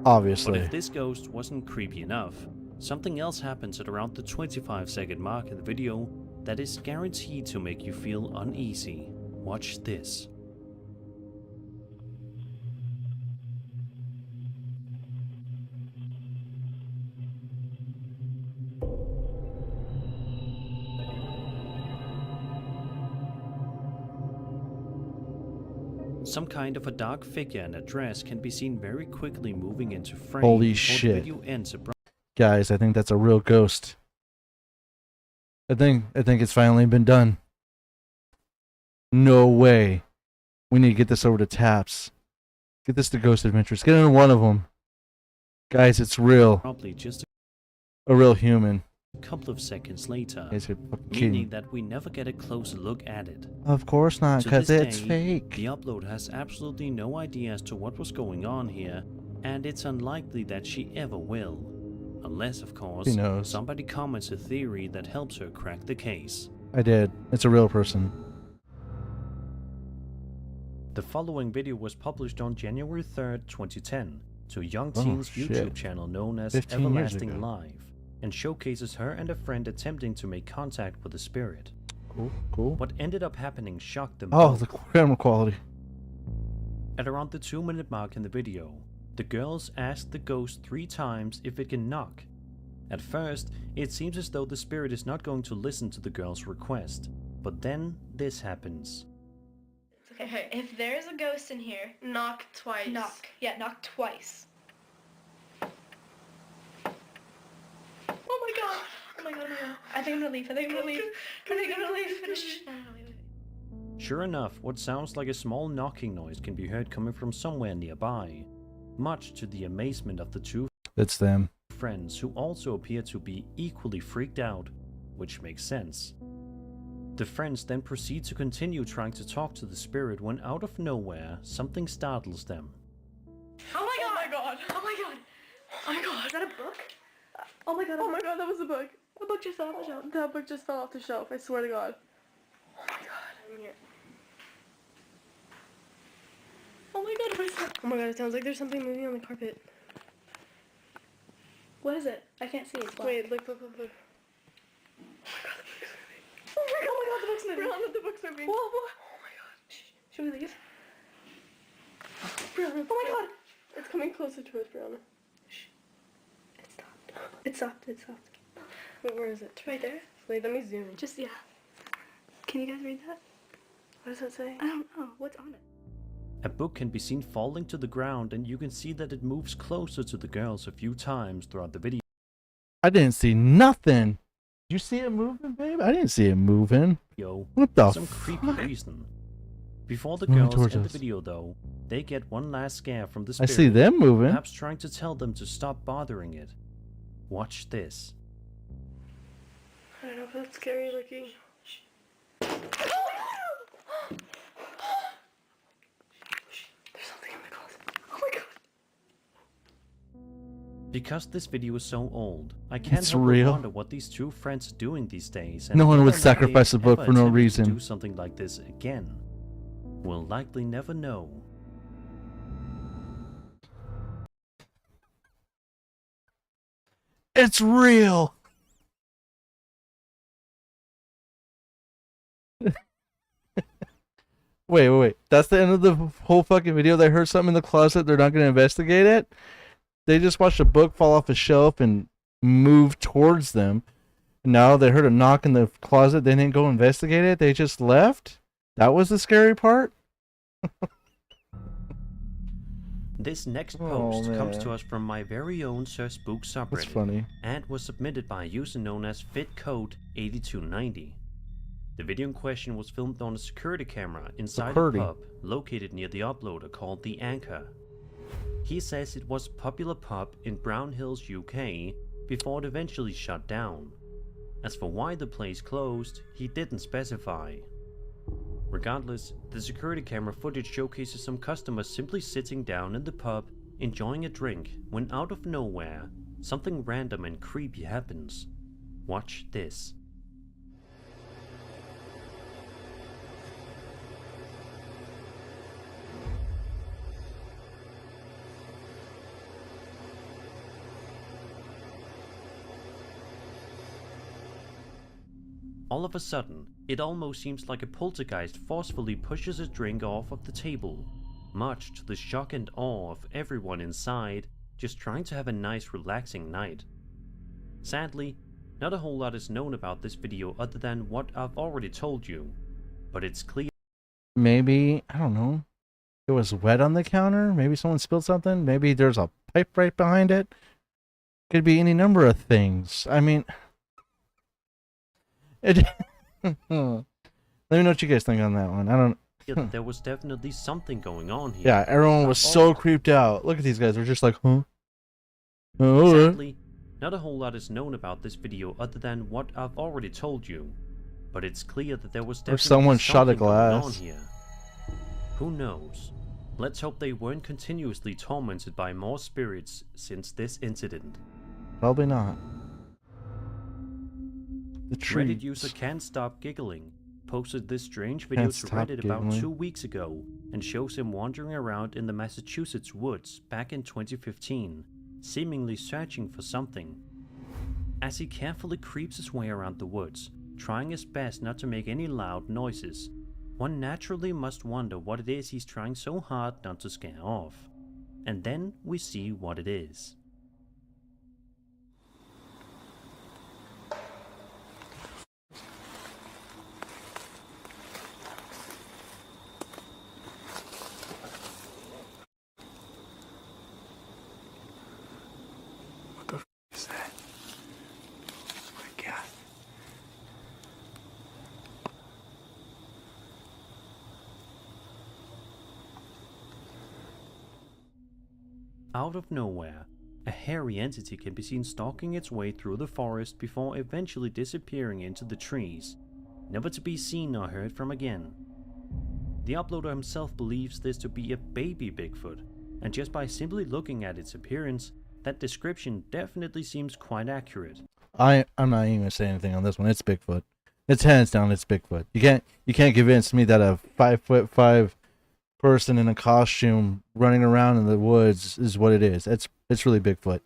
Obviously. But if this ghost wasn't creepy enough, something else happens at around the 25-second mark in the video that is guaranteed to make you feel uneasy. Watch this. Some kind of a dark figure in a dress can be seen very quickly moving into frame. Holy before shit. The video ends Guys, I think that's a real ghost. I think it's finally been done. No way. We need to get this over to Taps. Get this to Ghost Adventures. Get into one of them. Guys, it's real. Probably just a real human. a couple of seconds later, Guys, you're fucking meaning kidding. that we never get a closer look at it. Of course not, To because this it's day, fake. The upload has absolutely no idea as to what was going on here, and it's unlikely that she ever will. Unless, of course, Who knows? somebody comments a theory that helps her crack the case. I did. It's a real person. The following video was published on January 3rd, 2010, to Young Oh, Teen's shit. YouTube channel known as 15 years Everlasting ago. Live, and showcases her and a friend attempting to make contact with the spirit. Cool, cool. What ended up happening shocked them Oh, both. the camera quality. At around the 2-minute mark in the video, the girls ask the ghost 3 times if it can knock. At first, it seems as though the spirit is not going to listen to the girl's request, but then this happens. Okay, if there's a ghost in here, knock twice. Knock. Yeah, knock twice. Oh my god! Oh my god, oh my god. I think I'm gonna leave. I think I'm gonna leave. I think I'm gonna leave. Shh. No, no, wait, wait. Sure enough, what sounds like a small knocking noise can be heard coming from somewhere nearby, much to the amazement of the 2 It's them. friends who also appear to be equally freaked out, which makes sense. The friends then proceed to continue trying to talk to the spirit when out of nowhere, something startles them. Oh my god! Oh my god! Oh my god! Oh my god! Is that a book? Oh my god! Oh my god! That was a book. A book just fell off the shelf. That book just fell off the shelf. I swear to God. Oh my god! I'm here. Oh my god! What is that? Oh my god! It sounds like there's something moving on the carpet. What is it? I can't see it. Wait! Look! Look! Look! Look! Oh my god! Oh my god! The book's moving. Brianna, the book's moving. Whoa! Whoa! Oh my god! Shh. Should we leave? Brianna! Oh my god! It's coming closer to us, Brianna. Shh. It stopped. It stopped. It stopped. Wait, where is it? It's right there. Wait, let me zoom in. Just, yeah. Can you guys read that? What does that say? I don't know. What's on it? A book can be seen falling to the ground, and you can see that it moves closer to the girls a few times throughout the video. I didn't see nothing. You see it moving, babe? I didn't see it moving. What the Some creepy fuck? reason. Before the Moving girls towards end the us. video, though, they get one last scare from the I spirit. see them moving. Perhaps trying to tell them to stop bothering it. Watch this. I don't know if that's scary looking. There's something in the closet. Oh my god. Because this video is so old, I can't It's help real. but wonder what these 2 friends are doing these days. No one whether would or not sacrifice they've a book ever for no attempted reason. To do something like this again. We'll likely never know. It's real. Wait. That's the end of the whole fucking video. They heard something in the closet. They're not going to investigate it. They just watched a book fall off a shelf and move towards them. Now they heard a knock in the closet. They didn't go investigate it. They just left. That was the scary part. This next Oh, post comes man. to us from my very own Sir Spook subreddit. That's funny. And was submitted by a user known as FitCode8290. The video in question was filmed on a security camera inside a pub located near the uploader called The Anchor. He says it was a popular pub in Brown Hills, UK, before it eventually shut down. As for why the place closed, he didn't specify. Regardless, the security camera footage showcases some customers simply sitting down in the pub, enjoying a drink, when out of nowhere, something random and creepy happens. Watch this. All of a sudden, it almost seems like a poltergeist forcefully pushes a drink off of the table, much to the shock and awe of everyone inside, just trying to have a nice relaxing night. Sadly, not a whole lot is known about this video other than what I've already told you, but it's clear. Maybe, I don't know, it was wet on the counter? Maybe someone spilled something? Maybe there's a pipe right behind it? Could be any number of things. I mean... Let me know what you guys think on that one. I don't... There was definitely something going on here. Yeah, everyone was so creeped out. Look at these guys. We're just like, huh? Oh, sadly, not a whole lot is known about this video other than what I've already told you, but it's clear that there was definitely someone shot a something going on glass. here. Who knows? Let's hope they weren't continuously tormented by more spirits since this incident. Probably not. The tree. Reddit user Can't Stop Giggling posted this strange video Can't to Stop Reddit about Giggling. 2 weeks ago and shows him wandering around in the Massachusetts woods back in 2015, seemingly searching for something. As he carefully creeps his way around the woods, trying his best not to make any loud noises, one naturally must wonder what it is he's trying so hard not to scare off. And then we see what it is. Is that? Oh my God. Out of nowhere, a hairy entity can be seen stalking its way through the forest before eventually disappearing into the trees, never to be seen or heard from again. The uploader himself believes this to be a baby Bigfoot, and just by simply looking at its appearance, that description definitely seems quite accurate. I'm not even gonna say anything on this one. It's Bigfoot. It's hands down. It's Bigfoot. You can't convince me that a 5'5" person in a costume running around in the woods is what it is. It's really Bigfoot.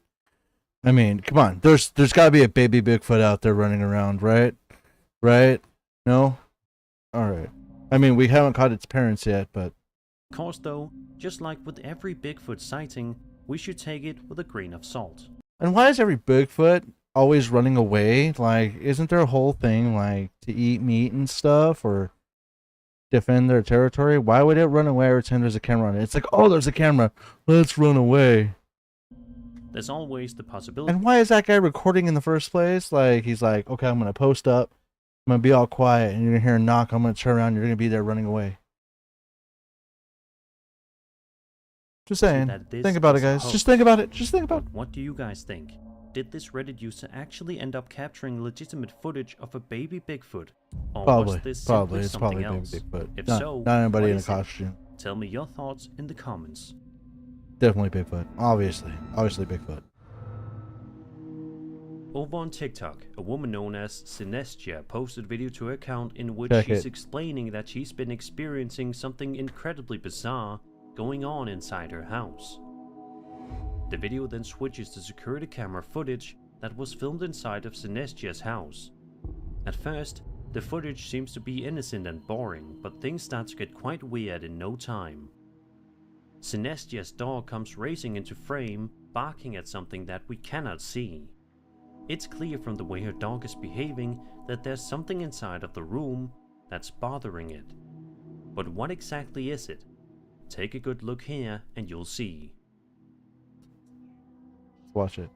I mean, come on. There's got to be a baby Bigfoot out there running around, right? Right? No? All right. I mean, we haven't caught its parents yet, but Of course though, just like with every Bigfoot sighting, we should take it with a grain of salt. and why is every Bigfoot always running away? Like, isn't there a whole thing like to eat meat and stuff or defend their territory? Why would it run away every time there's a camera on it? It's like, oh, there's a camera. Let's run away. There's always the possibility. And why is that guy recording in the first place? Like, he's like, okay, I'm going to post up. I'm going to be all quiet. And you're going to hear a knock. I'm going to turn around. You're going to be there running away. Just saying. that this Think about it, is a guys. hoax. Just think about it. Just think about it. What do you guys think? Did this Reddit user actually end up capturing legitimate footage of a baby Bigfoot? Or Probably. was this Probably. simply It's something probably else? Baby Bigfoot. If Not, so, not anybody what in a is it? costume. Tell me your thoughts in the comments. Definitely Bigfoot. Obviously. Obviously Bigfoot. Over on TikTok, a woman known as Sinestia posted a video to her account in which Check she's it. explaining that she's been experiencing something incredibly bizarre going on inside her house. The video then switches to security camera footage that was filmed inside of Sinestia's house. At first, the footage seems to be innocent and boring, but things start to get quite weird in no time. Sinestia's dog comes racing into frame, barking at something that we cannot see. It's clear from the way her dog is behaving that there's something inside of the room that's bothering it. But what exactly is it? Take a good look here and you'll see. watch it.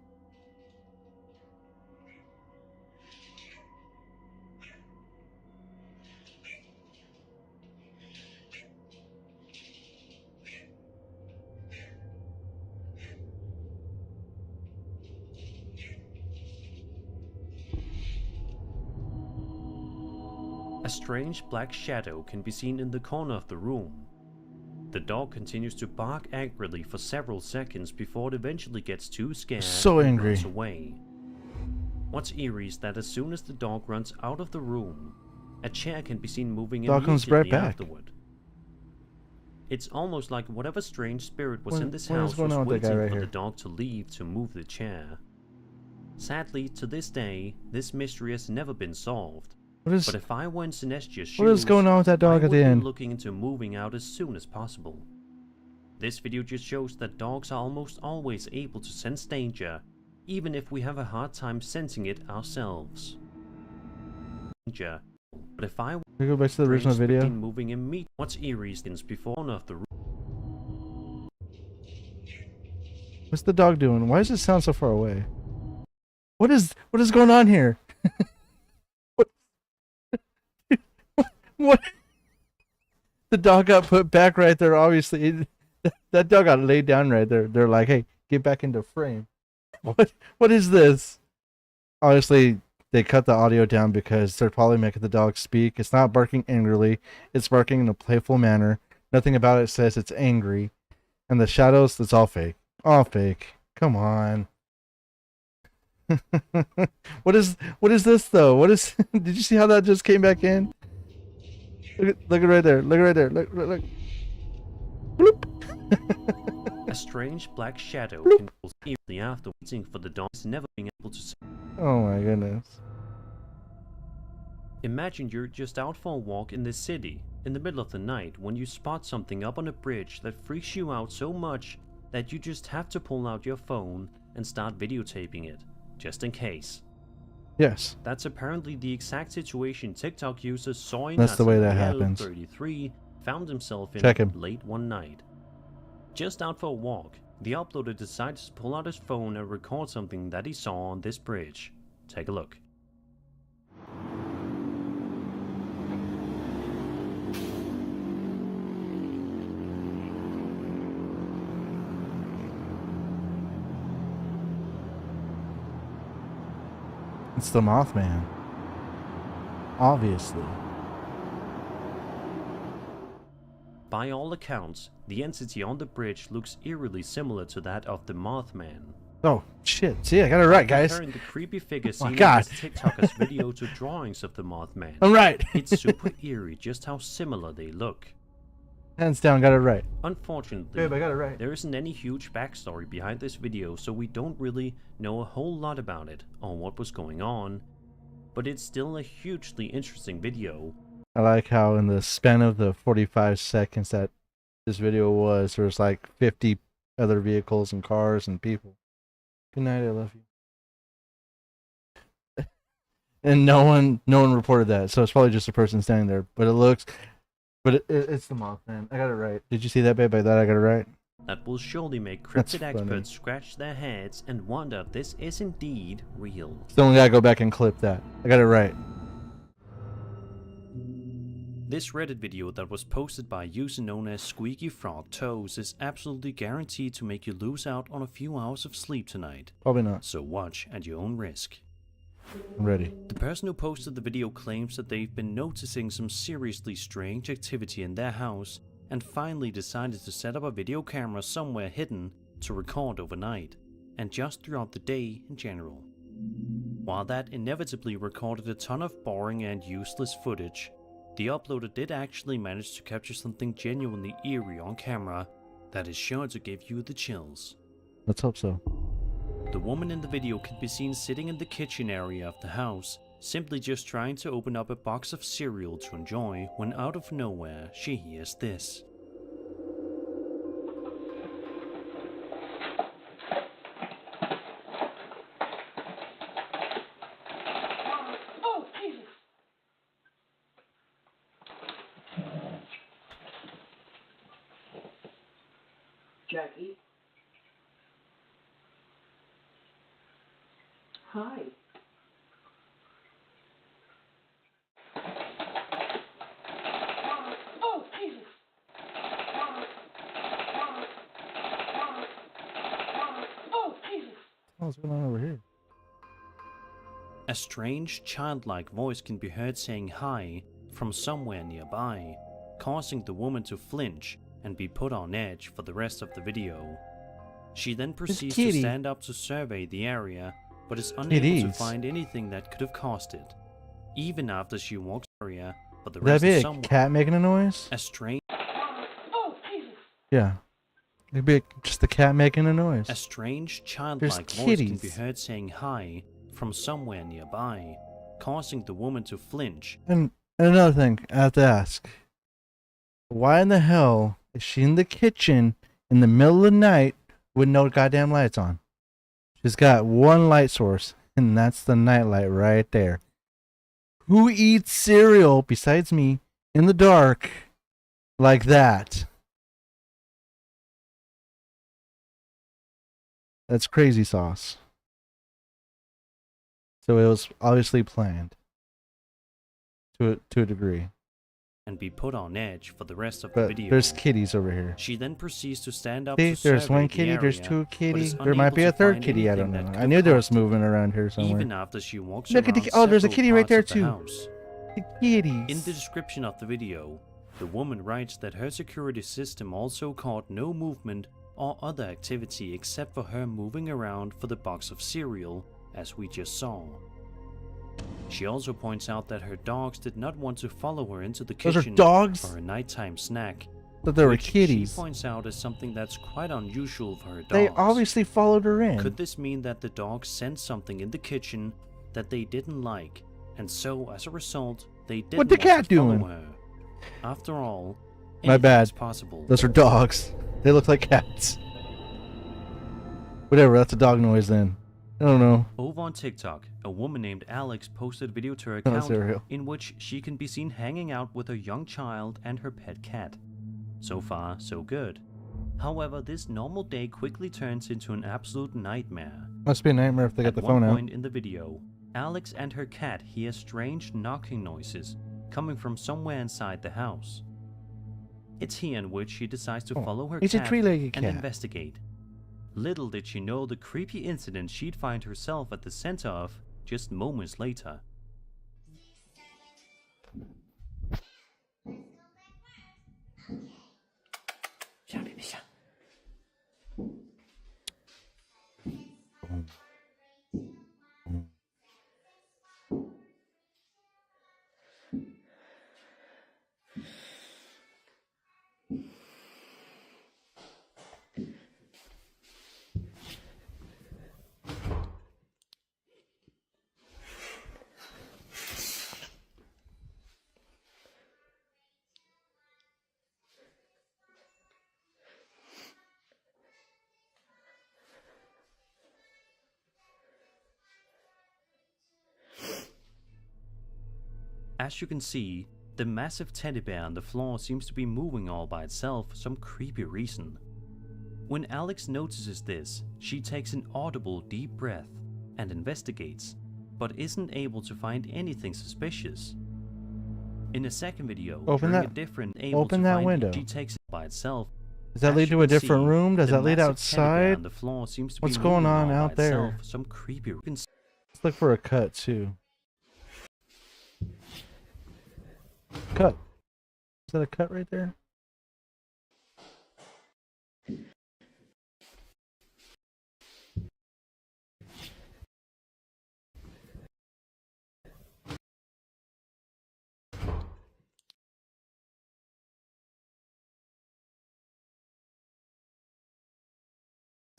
A strange black shadow can be seen in the corner of the room. The dog continues to bark angrily for several seconds before it eventually gets too scared So and angry. runs away. What's eerie is that as soon as the dog runs out of the room, a chair can be seen moving Dog comes right immediately back. afterward. It's almost like whatever strange spirit was in this what is house going was on with that guy waiting right for here? the dog to leave to move the chair. Sadly, to this day, this mystery has never been solved. What is But if I were in Sinestia's shoes, what is going on with that dog I at the would be end? looking into moving out as soon as possible. This video just shows that dogs are almost always able to sense danger, even if we have a hard time sensing it ourselves. Danger. But if I were Can we go back to the original video? moving immediately, what's eerie since before one of the room. What's the dog doing? Why does it sound so far away? What is going on here? What? The dog got put back right there. Obviously, that dog got laid down right there. They're like, "Hey, get back into frame." What is this? Obviously, they cut the audio down because they're probably making the dog speak. It's not barking angrily. It's barking in a playful manner. Nothing about it says it's angry. And the shadows, it's all fake. All fake. Come on. What is this though? What is? Did you see how that just came back in? Look right there. Look right there. Look. Bloop. A strange black shadow can pull eerily after waiting for the dogs never being able to see. Oh my goodness. Imagine you're just out for a walk in the city in the middle of the night when you spot something up on a bridge that freaks you out so much that you just have to pull out your phone and start videotaping it, just in case. Yes. That's apparently the exact situation TikTok user Soy That's the way that happens. 33 found himself in Check him. late one night. Just out for a walk, the uploader decided to pull out his phone and record something that he saw on this bridge. Take a look. It's the Mothman. Obviously. By all accounts, the entity on the bridge looks eerily similar to that of the Mothman. Oh shit! See, I got it right, guys. Comparing the creepy figure Oh my seen in God. this TikToker's video to drawings of the Mothman. I'm right. It's super eerie just how similar they look. Hands down, got it right. Unfortunately, Babe, I got it right. there isn't any huge backstory behind this video, so we don't really know a whole lot about it or what was going on, but it's still a hugely interesting video. I like how in the span of the 45 seconds that this video was, there was like 50 other vehicles and cars and people. Good night, I love you. And no one reported that, so it's probably just a person standing there. But it looks, it's the Mothman. I got it right. Did you see that, babe? I thought I got it right. That will surely make That's cryptid funny. experts scratch their heads and wonder if this is indeed real. Still only gotta go back and clip that. I got it right. This Reddit video that was posted by a user known as Squeaky Frog Toes is absolutely guaranteed to make you lose out on a few hours of sleep tonight. Probably not. So watch at your own risk. I'm ready. The person who posted the video claims that they've been noticing some seriously strange activity in their house and finally decided to set up a video camera somewhere hidden to record overnight, and just throughout the day in general. While that inevitably recorded a ton of boring and useless footage, the uploader did actually manage to capture something genuinely eerie on camera that is sure to give you the chills. Let's hope so. The woman in the video can be seen sitting in the kitchen area of the house, simply just trying to open up a box of cereal to enjoy when out of nowhere she hears this. Oh, Jesus! Jackie? Hi. Oh, Jesus! Oh, Jesus! What's going on over here? A strange, childlike voice can be heard saying hi from somewhere nearby, causing the woman to flinch and be put on edge for the rest of the video. She then proceeds to kitty. stand up to survey the area, but is unable to Kitties. find anything that could have caused it. Even after she walks the area for the Would that rest be of a someone, cat making a noise? a strange Oh, Jesus! Yeah. It'd be just the cat making a noise. A strange, childlike voice can be kitties. heard saying hi from somewhere nearby, causing the woman to flinch. And another thing, I have to ask. Why in the hell is she in the kitchen in the middle of the night with no goddamn lights on? She's got one light source, and that's the nightlight right there. Who eats cereal, besides me, in the dark like that? That's crazy sauce. So it was obviously planned. To a degree. And be put on edge for the rest of the But video. there's kitties over here. She then proceeds to stand up See, to there's survey one the kitty, there's area, two but kitty. is There might unable be a to third find kitty, I anything don't know. that I could knew have there was caused it. moving around here somewhere. Even after she walks Look at around the there's a several kitty right parts there of the too. house. The kitties. In the description of the video, the woman writes that her security system also caught no movement or other activity except for her moving around for the box of cereal, as we just saw. She also points out that her dogs did not want to follow her into the Those are kitchen dogs? for a nighttime snack. But they were which kitties. She points out is something that's quite unusual for her dogs. They obviously followed her in. Could this mean that the dogs sensed something in the kitchen that they didn't like, and so as a result, they didn't What the want cat to follow doing? her? After all, My anything bad. is possible. Those are dogs. They look like cats. Whatever, that's a dog noise then. I don't know. Over on TikTok, a woman named Alex posted a video to her Oh, account cereal. in which she can be seen hanging out with her young child and her pet cat. So far, so good. However, this normal day quickly turns into an absolute nightmare. Must be a nightmare if they got the At phone one out. point in the video, Alex and her cat hear strange knocking noises coming from somewhere inside the house. It's here in which she decides to Oh, follow her it's a cat three-legged and cat. investigate. Little did she know the creepy incident she'd find herself at the center of just moments later. As you can see, the massive teddy bear on the floor seems to be moving all by itself for some creepy reason. When Alex notices this, she takes an audible deep breath and investigates, but isn't able to find anything suspicious. In a second video, Open during that- a different open that window. she takes it by itself. Does that As lead you to a can different see, room? Does the that lead massive teddy bear outside? on the floor seems to be What's going moving on all out by there? itself, some creepy. Let's look for a cut too. Cut. Is that a cut right there?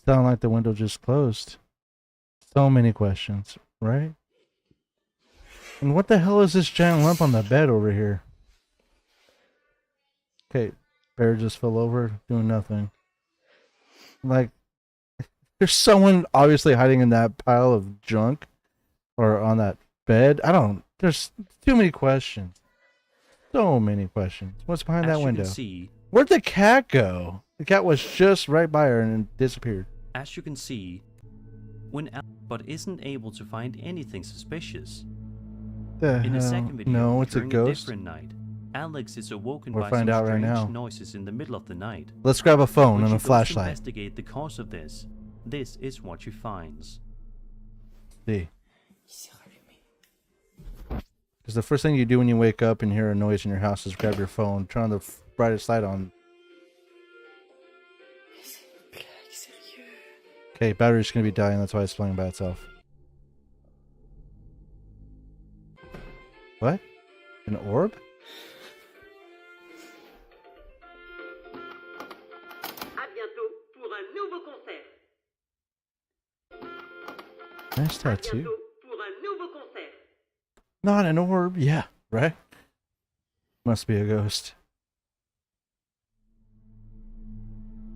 Sound like the window just closed. So many questions, right? And what the hell is this giant lump on the bed over here? Okay, bear just fell over, doing nothing. Like, there's someone obviously hiding in that pile of junk or on that bed. There's too many questions. So many questions. What's behind As that you window? can see, Where'd the cat go? The cat was just right by her and disappeared. As you can see, but isn't able to find anything suspicious. The In a hell? second video, No, it's a during ghost. different night, Alex is awoken We'll by find some out right strange now. noises in the middle of the night. Let's grab a phone When and she a goes to flashlight. investigate the cause of this, this is what she finds. See. Because the first thing you do when you wake up and hear a noise in your house is grab your phone, turn on the brightest light on. Okay, battery's gonna be dying, that's why it's playing by itself. What? An orb? Nice tattoo. Not an orb, yeah, right? Must be a ghost.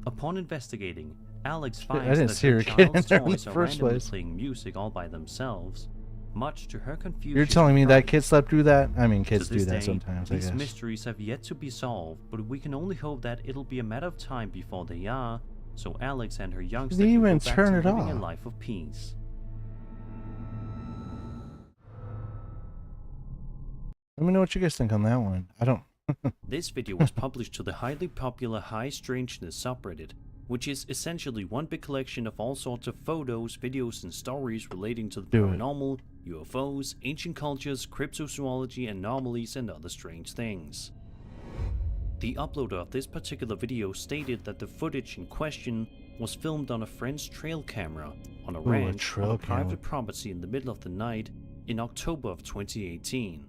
Upon investigating, Alex I finds didn't that see her her get in child's there in the toys are first randomly place. playing music all by themselves, much to her confusion. You're telling me that kid slept through that? I mean, kids To do this that day, sometimes, I these guess. mysteries have yet to be solved, but we can only hope that it'll be a matter of time before they are, so Alex and her youngster Didn't can even go back turn to it living a off. life of peace. Let me know what you guys think on that one. I don't... This video was published to the highly popular High Strangeness subreddit, which is essentially one big collection of all sorts of photos, videos, and stories relating to the Do it. paranormal, UFOs, ancient cultures, cryptozoology, anomalies, and other strange things. The uploader of this particular video stated that the footage in question was filmed on a friend's trail camera on a Ooh, a ranch trail on a camera. private property in the middle of the night in October of 2018.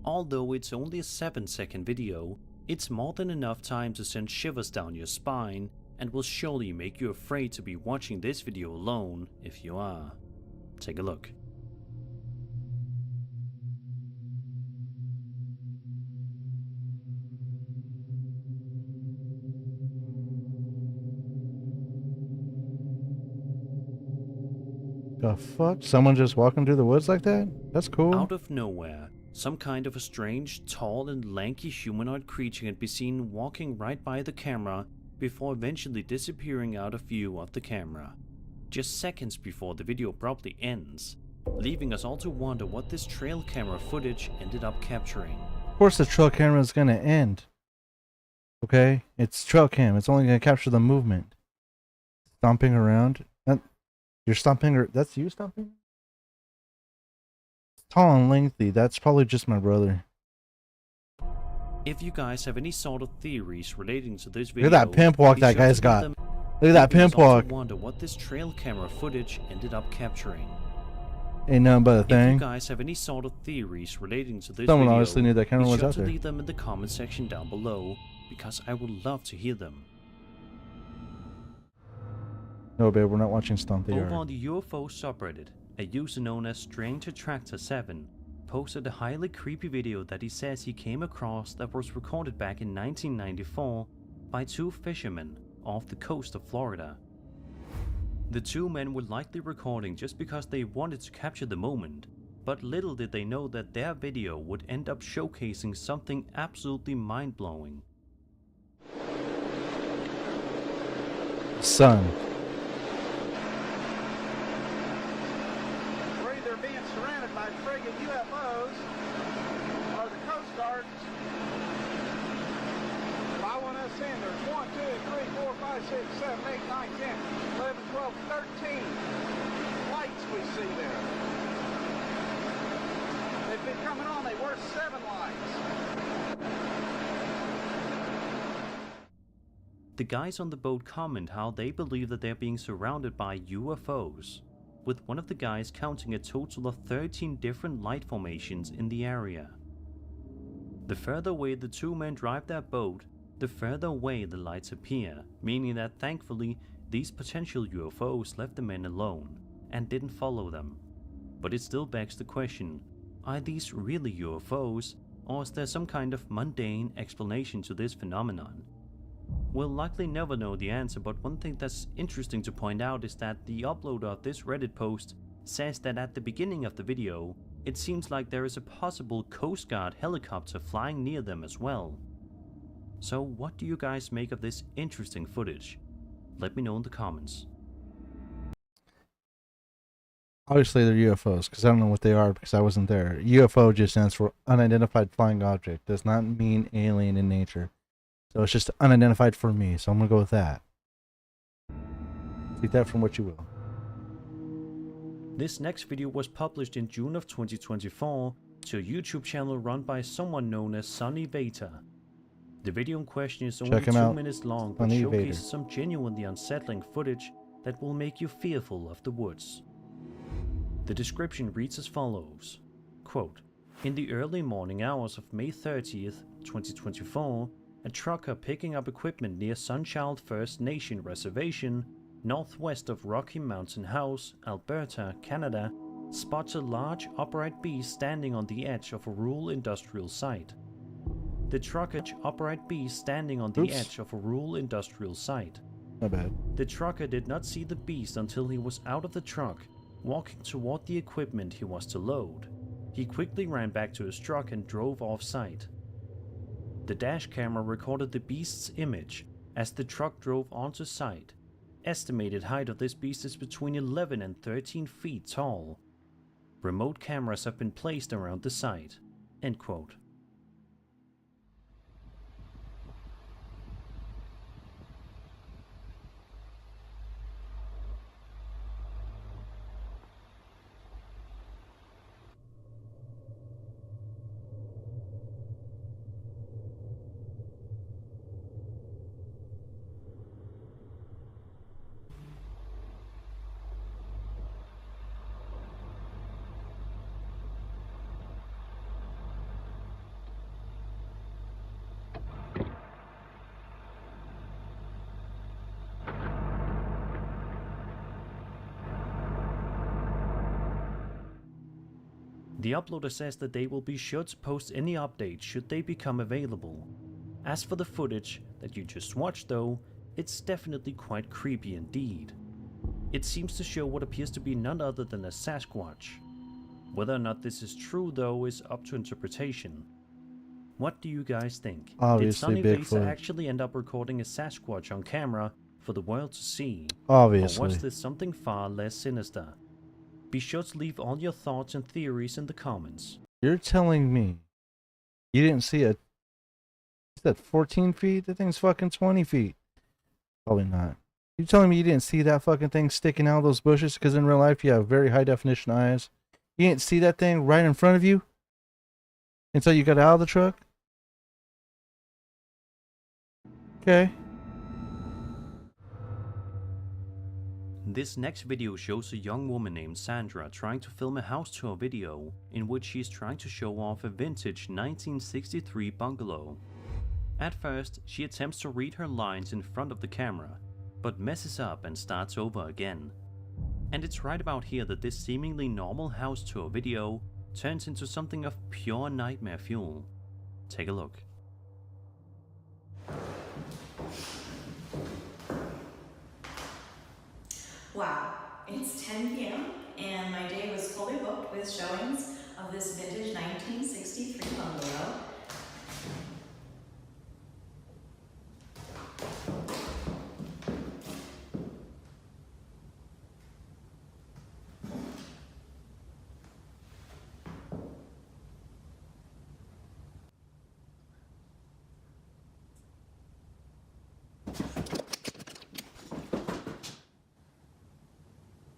Although it's only a 7-second video, it's more than enough time to send shivers down your spine and will surely make you afraid to be watching this video alone if you are. Take a look. The fuck? Someone just walking through the woods like that? That's cool. Out of nowhere, some kind of a strange, tall and lanky humanoid creature can be seen walking right by the camera before eventually disappearing out of view of the camera, just seconds before the video abruptly ends, leaving us all to wonder what this trail camera footage ended up capturing. Of course the trail camera is gonna end. Okay? It's trail cam. It's only gonna capture the movement. Stomping around. You're stomping, or that's you stomping? Tall and lengthy. That's probably just my brother. If you guys have any sort of theories relating to this Look video, at that pimp walk be that sure guy's to got. leave them, Look at that leaving us pimp all to walk. wonder what this trail camera footage ended up capturing. Ain't nothing but a If you thing. guys have any sort of theories relating to this Someone video, obviously knew that camera be was sure out to there. leave them in the comment section down below, because I would love to hear them. No, babe, we're not watching Stomp the Over Yard. on the UFO subreddit, a user known as Strange Attractor 7 posted a highly creepy video that he says he came across that was recorded back in 1994 by two fishermen off the coast of Florida. The two men were likely recording just because they wanted to capture the moment, but little did they know that their video would end up showcasing something absolutely mind-blowing. Sun. We're either being surrounded by friggin' UFOs or the Coast Guard. I want us in. There's 1, 2, 3, 4, 5, 6, 7, 8, 9, 10, 11, 12, 13 lights we see there. They've been coming on. They were 7 lights. The guys on the boat comment how they believe that they're being surrounded by UFOs, with one of the guys counting a total of 13 different light formations in the area. The further away the two men drive their boat, the further away the lights appear, meaning that thankfully these potential UFOs left the men alone and didn't follow them. But it still begs the question, are these really UFOs, or is there some kind of mundane explanation to this phenomenon? We'll likely never know the answer, but one thing that's interesting to point out is that the uploader of this Reddit post says that at the beginning of the video, it seems like there is a possible Coast Guard helicopter flying near them as well. So what do you guys make of this interesting footage? Let me know in the comments. Obviously, they're UFOs because I don't know what they are because I wasn't there. UFO just stands for unidentified flying object. Does not mean alien in nature. So it's just unidentified for me. So I'm gonna go with that. Take that from what you will. This next video was published in June of 2024 to a YouTube channel run by someone known as Sunny Beta. The video in question is only 2 minutes long but showcases some genuinely unsettling footage that will make you fearful of the woods. The description reads as follows, quote, "In the early morning hours of May 30th, 2024, a trucker picking up equipment near Sunchild First Nation Reservation, northwest of Rocky Mountain House, Alberta, Canada, spots a large upright beast standing on the edge of a rural industrial site. The trucker upright beast standing on the edge of a rural industrial site. My bad. The trucker did not see the beast until he was out of the truck, walking toward the equipment he was to load. He quickly ran back to his truck and drove off site. The dash camera recorded the beast's image as the truck drove onto site. Estimated height of this beast is between 11 and 13 feet tall. Remote cameras have been placed around the site." End quote. The uploader says that they will be sure to post any updates should they become available. As for the footage that you just watched though, it's definitely quite creepy indeed. It seems to show what appears to be none other than a Sasquatch. Whether or not this is true though is up to interpretation. What do you guys think? Obviously, did Sunny Bigfoot. Beta actually end up recording a Sasquatch on camera for the world to see? Obviously. Or was this something far less sinister? Be sure to leave all your thoughts and theories in the comments. You're telling me you didn't see a... Is that 14 feet? That thing's fucking 20 feet. Probably not. You're telling me you didn't see that fucking thing sticking out of those bushes? Because in real life you have very high definition eyes. You didn't see that thing right in front of you? Until you got out of the truck? Okay. This next video shows a young woman named Sandra trying to film a house tour video in which she is trying to show off a vintage 1963 bungalow. At first, she attempts to read her lines in front of the camera, but messes up and starts over again. And it's right about here that this seemingly normal house tour video turns into something of pure nightmare fuel. Take a look. Wow, it's 10 p.m. and my day was fully booked with showings of this vintage 1963 bungalow.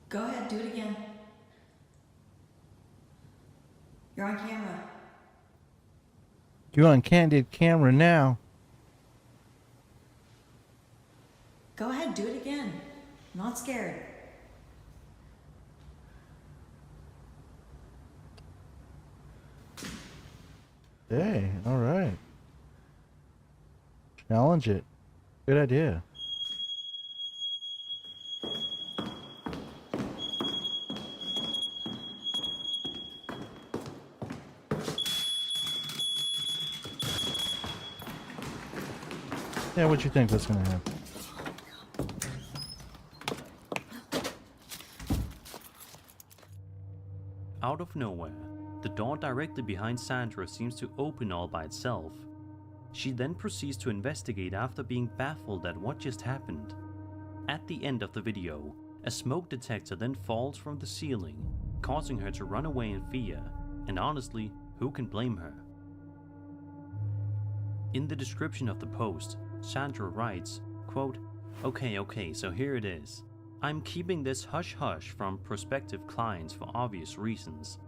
Go ahead, do it again. You're on camera. You're on candid camera now. Go ahead, do it again. I'm not scared. Hey, alright. Challenge it. Good idea. Yeah, what you think that's gonna happen? Out of nowhere, the door directly behind Sandra seems to open all by itself. She then proceeds to investigate after being baffled at what just happened. At the end of the video, A smoke detector then falls from the ceiling, causing her to run away in fear, and honestly, who can blame her? In the description of the post, Sandra writes, quote, Okay, so here it is. I'm keeping this hush-hush from prospective clients for obvious reasons.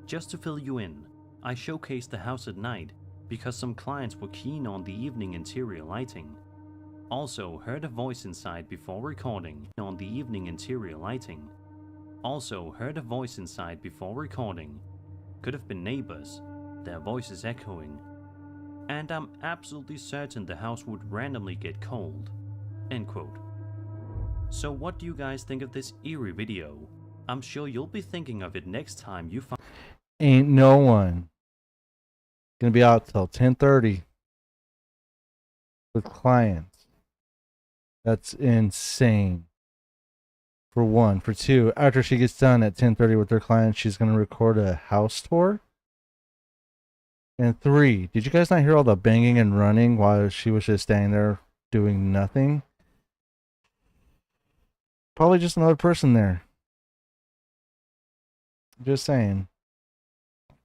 Just to fill you in, I showcased the house at night because some clients were keen on the evening interior lighting. Also heard a voice inside before recording on the evening interior lighting. Also heard a voice inside before recording. Could have been neighbors, their voices echoing. And I'm absolutely certain the house would randomly get cold. End quote. So what do you guys think of this eerie video? I'm sure you'll be thinking of it next time you find... Ain't no one gonna be out till 10:30 with clients. That's insane. For one. For two, after she gets done at 10:30 with her clients, she's gonna record a house tour. And three, did you guys not hear all the banging and running while she was just standing there doing nothing? Probably just another person there. Just saying.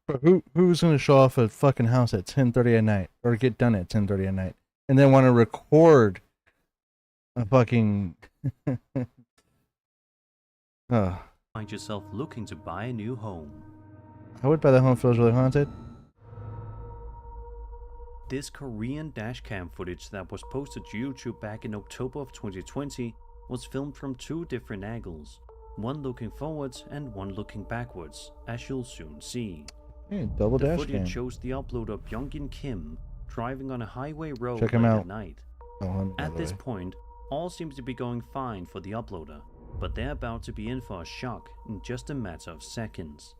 But who's gonna show off a fucking house at 10:30 at night, or get done at 10:30 at night, and then want to record a fucking find yourself looking to buy a new home? I would buy the home if it was really haunted. This Korean dashcam footage that was posted to YouTube back in October of 2020 was filmed from two different angles, one looking forwards and one looking backwards, as you'll soon see. Hey, double the dash footage cam. shows the uploader Byung-in Kim driving on a highway road Check him late out. at night. Oh, At this point, all seems to be going fine for the uploader, but they're about to be in for a shock in just a matter of seconds.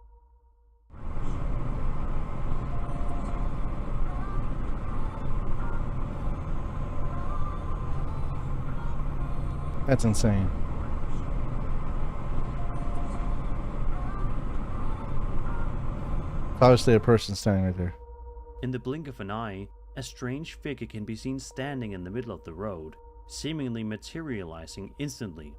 That's insane. Obviously a person standing right there. In the blink of an eye, a strange figure can be seen standing in the middle of the road, seemingly materializing instantly.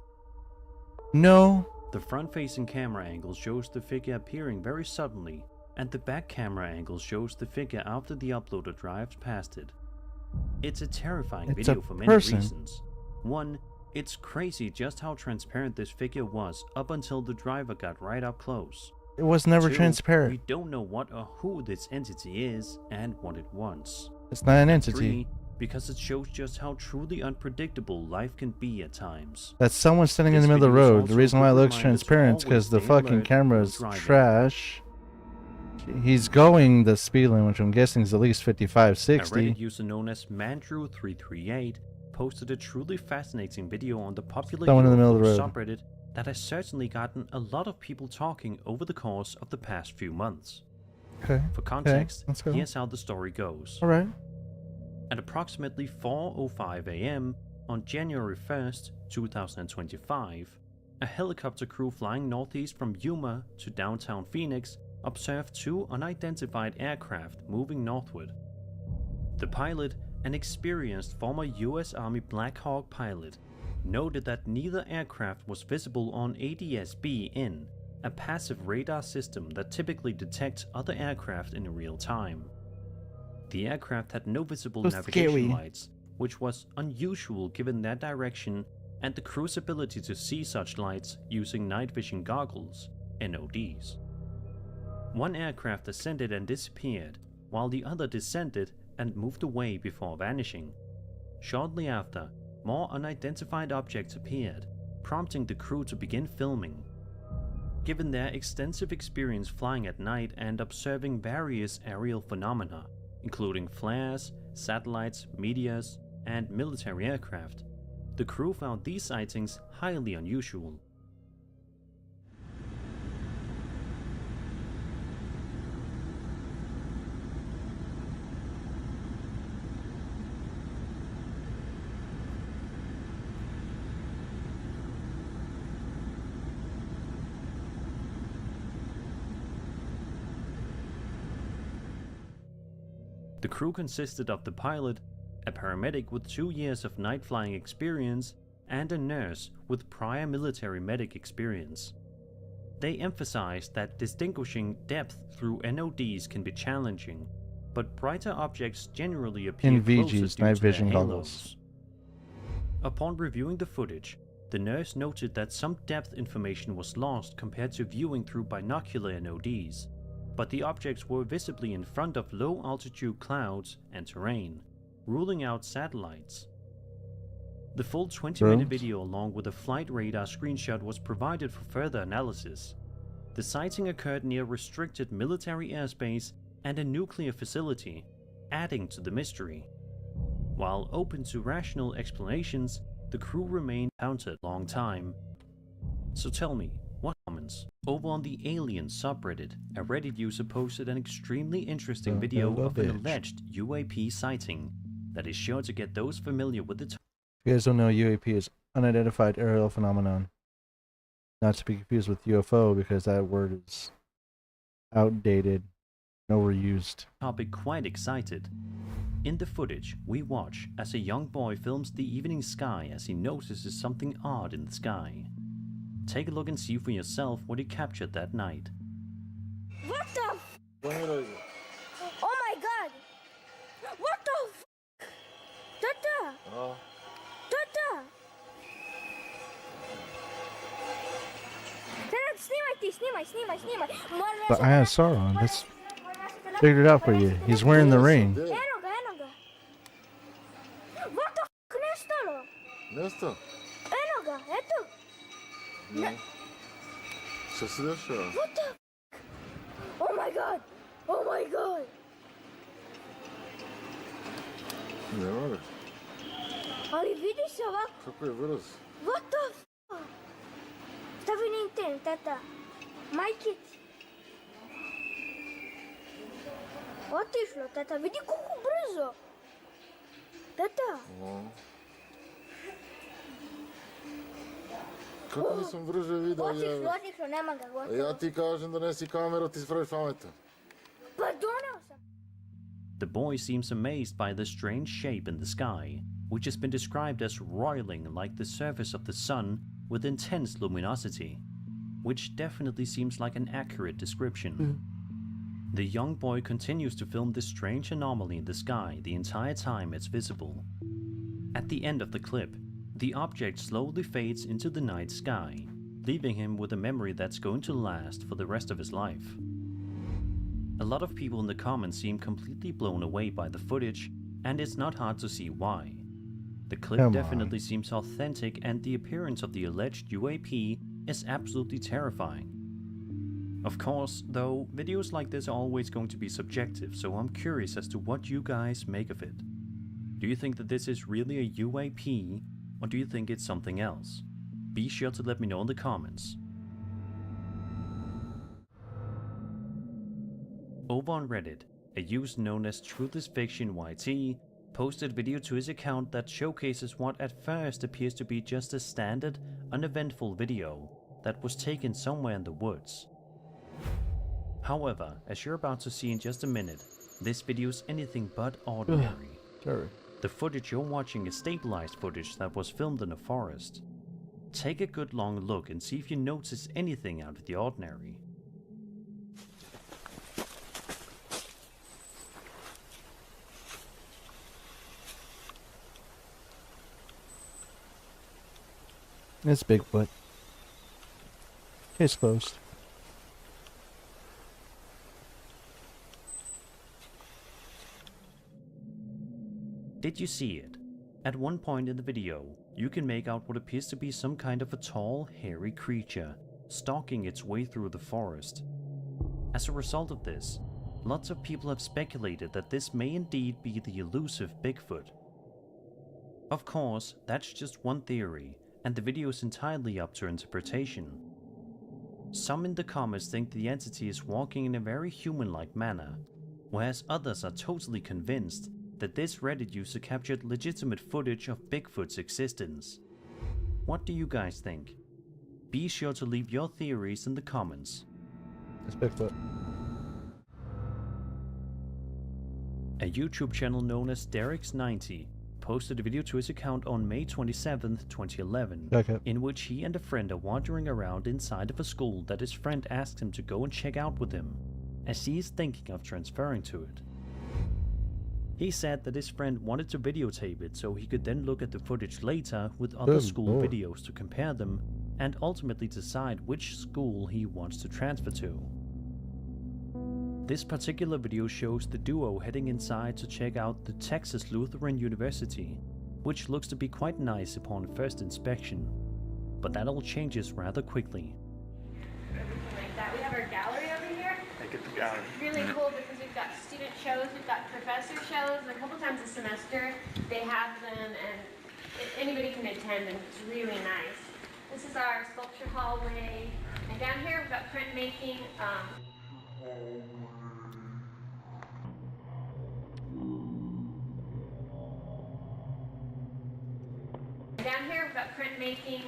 No. The front-facing camera angle shows the figure appearing very suddenly, and the back camera angle shows the figure after the uploader drives past it. It's a terrifying It's video a for many person. reasons. One, it's crazy just how transparent this figure was up until the driver got right up close. It was never Two, transparent. We don't know what or who this entity is and what it wants. It's not an And entity. three, because it shows just how truly unpredictable life can be at times. That's someone standing in This the middle of the video is road. The also reason a why it good looks reminder to transparent is because always the stay fucking alert camera when is driving. trash. He's going the speed limit, which I'm guessing is at least 55, A 60. Reddit user known as Mandrew338 posted a truly fascinating video on the popular Someone in the middle of the UFO road. subreddit that has certainly gotten a lot of people talking over the course of the past few months. Okay. For context, let's go. here's how the story goes. Alright. At approximately 4:05 a.m. on January 1st, 2025, a helicopter crew flying northeast from Yuma to downtown Phoenix observed two unidentified aircraft moving northward. The pilot, an experienced former US Army Black Hawk pilot, noted that neither aircraft was visible on ADS-B, a passive radar system that typically detects other aircraft in real time. The aircraft had no visible So navigation scary. lights, which was unusual given their direction and the crew's ability to see such lights using night vision goggles, NODs. One aircraft ascended and disappeared, while the other descended and moved away before vanishing. Shortly after, more unidentified objects appeared, prompting the crew to begin filming. Given their extensive experience flying at night and observing various aerial phenomena, including flares, satellites, meteors, and military aircraft, the crew found these sightings highly unusual. The crew consisted of the pilot, a paramedic with 2 years of night flying experience, and a nurse with prior military medic experience. They emphasized that distinguishing depth through NODs can be challenging, but brighter objects generally appear In closer VG's due night to their vision halos. goggles. Upon reviewing the footage, the nurse noted that some depth information was lost compared to viewing through binocular NODs, but the objects were visibly in front of low-altitude clouds and terrain, ruling out satellites. The full 20-minute video along with a flight radar screenshot was provided for further analysis. The sighting occurred near restricted military airspace and a nuclear facility, adding to the mystery. While open to rational explanations, the crew remained counted a long time. So tell me, what comments? Over on the Alien subreddit, a Reddit user posted an extremely interesting video of an alleged UAP sighting that is sure to get those familiar with the If you guys don't know, UAP is unidentified aerial phenomenon. Not to be confused with UFO because that word is outdated, overused. topic quite excited. In the footage, we watch as a young boy films the evening sky as he notices something odd in the sky. Take a look and see for yourself what he captured that night. What the f? Oh my god! What the f? Tata! Tata! Sнимай. But I have Sauron. Let's figure it out for you. He's wearing the ring. Enoga. What the f? Nešto? Enoga, eto. Ne. Šta se dešava? What the f? Oh my god! Ne mora. Ali vidi se ovako. Kako je brz? What the f? Stavi na internet, tata. Majke ti. Otišlo, tata. Vidi koliko brzo. Tata. Kako nisam brže vidio? Otišlo, nema ga, gotovo. Ja ti kažem donesi kameru, ti spraviš pametan. Pa doneo sam. The boy seems amazed by the strange shape in the sky, which has been described as roiling like the surface of the sun with intense luminosity, which definitely seems like an accurate description. The young boy continues to film this strange anomaly in the sky the entire time it's visible. At the end of the clip, the object slowly fades into the night sky, leaving him with a memory that's going to last for the rest of his life. A lot of people in the comments seem completely blown away by the footage, and it's not hard to see why. The clip definitely seems authentic, and the appearance of the alleged UAP is absolutely terrifying. Of course, though, videos like this are always going to be subjective, so I'm curious as to what you guys make of it. Do you think that this is really a UAP, or do you think it's something else? Be sure to let me know in the comments. Over on Reddit, a user known as Truth is Fiction YT posted a video to his account that showcases what at first appears to be just a standard, uneventful video that was taken somewhere in the woods. However, as you're about to see in just a minute, this video is anything but ordinary. The footage you're watching is stabilized footage that was filmed in a forest. Take a good long look and see if you notice anything out of the ordinary. It's Bigfoot. Case closed. Did you see it? At one point in the video, you can make out what appears to be some kind of a tall, hairy creature stalking its way through the forest. As a result of this, lots of people have speculated that this may indeed be the elusive Bigfoot. Of course, that's just one theory, and the video is entirely up to interpretation. Some in the comments think the entity is walking in a very human-like manner, whereas others are totally convinced that this Reddit user captured legitimate footage of Bigfoot's existence. What do you guys think? Be sure to leave your theories in the comments. It's Bigfoot. A YouTube channel known as Derek's90 posted a video to his account on May 27th, 2011, Okay. in which he and a friend are wandering around inside of a school that his friend asked him to go and check out with him, as he is thinking of transferring to it. He said that his friend wanted to videotape it so he could then look at the footage later with other Good school Lord. videos to compare them and ultimately decide which school he wants to transfer to. This particular video shows the duo heading inside to check out the Texas Lutheran University, which looks to be quite nice upon first inspection, but that all changes rather quickly. Like that. We have our gallery over here. Make it the gallery. Really cool because we've got student shows, we've got professor shows. A couple times a semester they have them, and anybody can attend, and it's really nice. This is our sculpture hallway, and down here we've got printmaking. Down here we've got printmaking.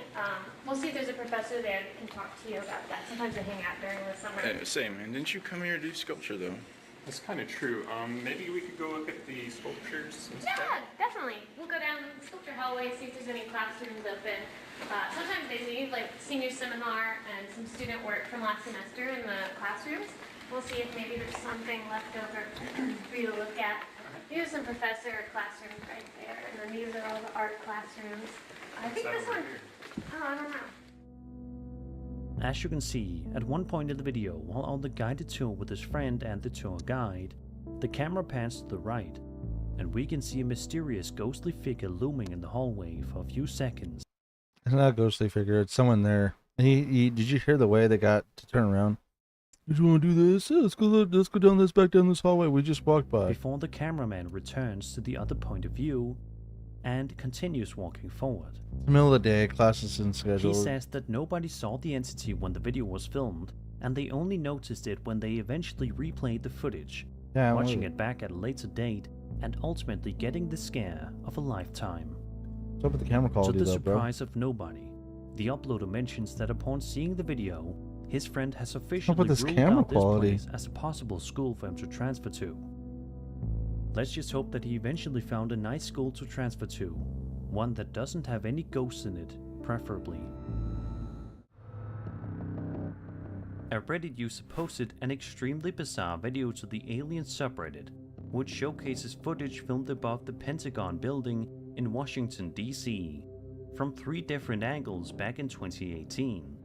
We'll see if there's a professor there that can talk to you about that. Sometimes they hang out during the summer. Same, man. Didn't you come here to do sculpture, though? That's kind of true. Maybe we could go look at the sculptures instead. Yeah, definitely. We'll go down the sculpture hallway, see if there's any classrooms open. Sometimes they leave like senior seminar and some student work from last semester in the classrooms. We'll see if maybe there's something left over for you to look at. Here's some professor classrooms right there, and then these are all the art classrooms. I think this one, oh, I don't know. As you can see, at one point in the video, while on the guided tour with his friend and the tour guide, the camera pans to the right, and we can see a mysterious ghostly figure looming in the hallway for a few seconds. It's not a ghostly figure. It's someone there. And did you hear the way they got to turn around? Did you want to do this? Yeah, let's go down this back down this hallway we just walked by. Before the cameraman returns to the other point of view and continues walking forward. It's the middle of the day, classes and schedule. He says that nobody saw the entity when the video was filmed, and they only noticed it when they eventually replayed the footage, watching it back at a later date, and ultimately getting the scare of a lifetime. What's up with the camera quality, To the though, bro? surprise of nobody, the uploader mentions that upon seeing the video, his friend has What's officially up with this ruled camera out this quality? place as a possible school for him to transfer to. Let's just hope that he eventually found a nice school to transfer to, one that doesn't have any ghosts in it, preferably. A Reddit user posted an extremely bizarre video to the Alien subreddit, which showcases footage filmed above the Pentagon building in Washington, D.C., from 3 different angles back in 2018.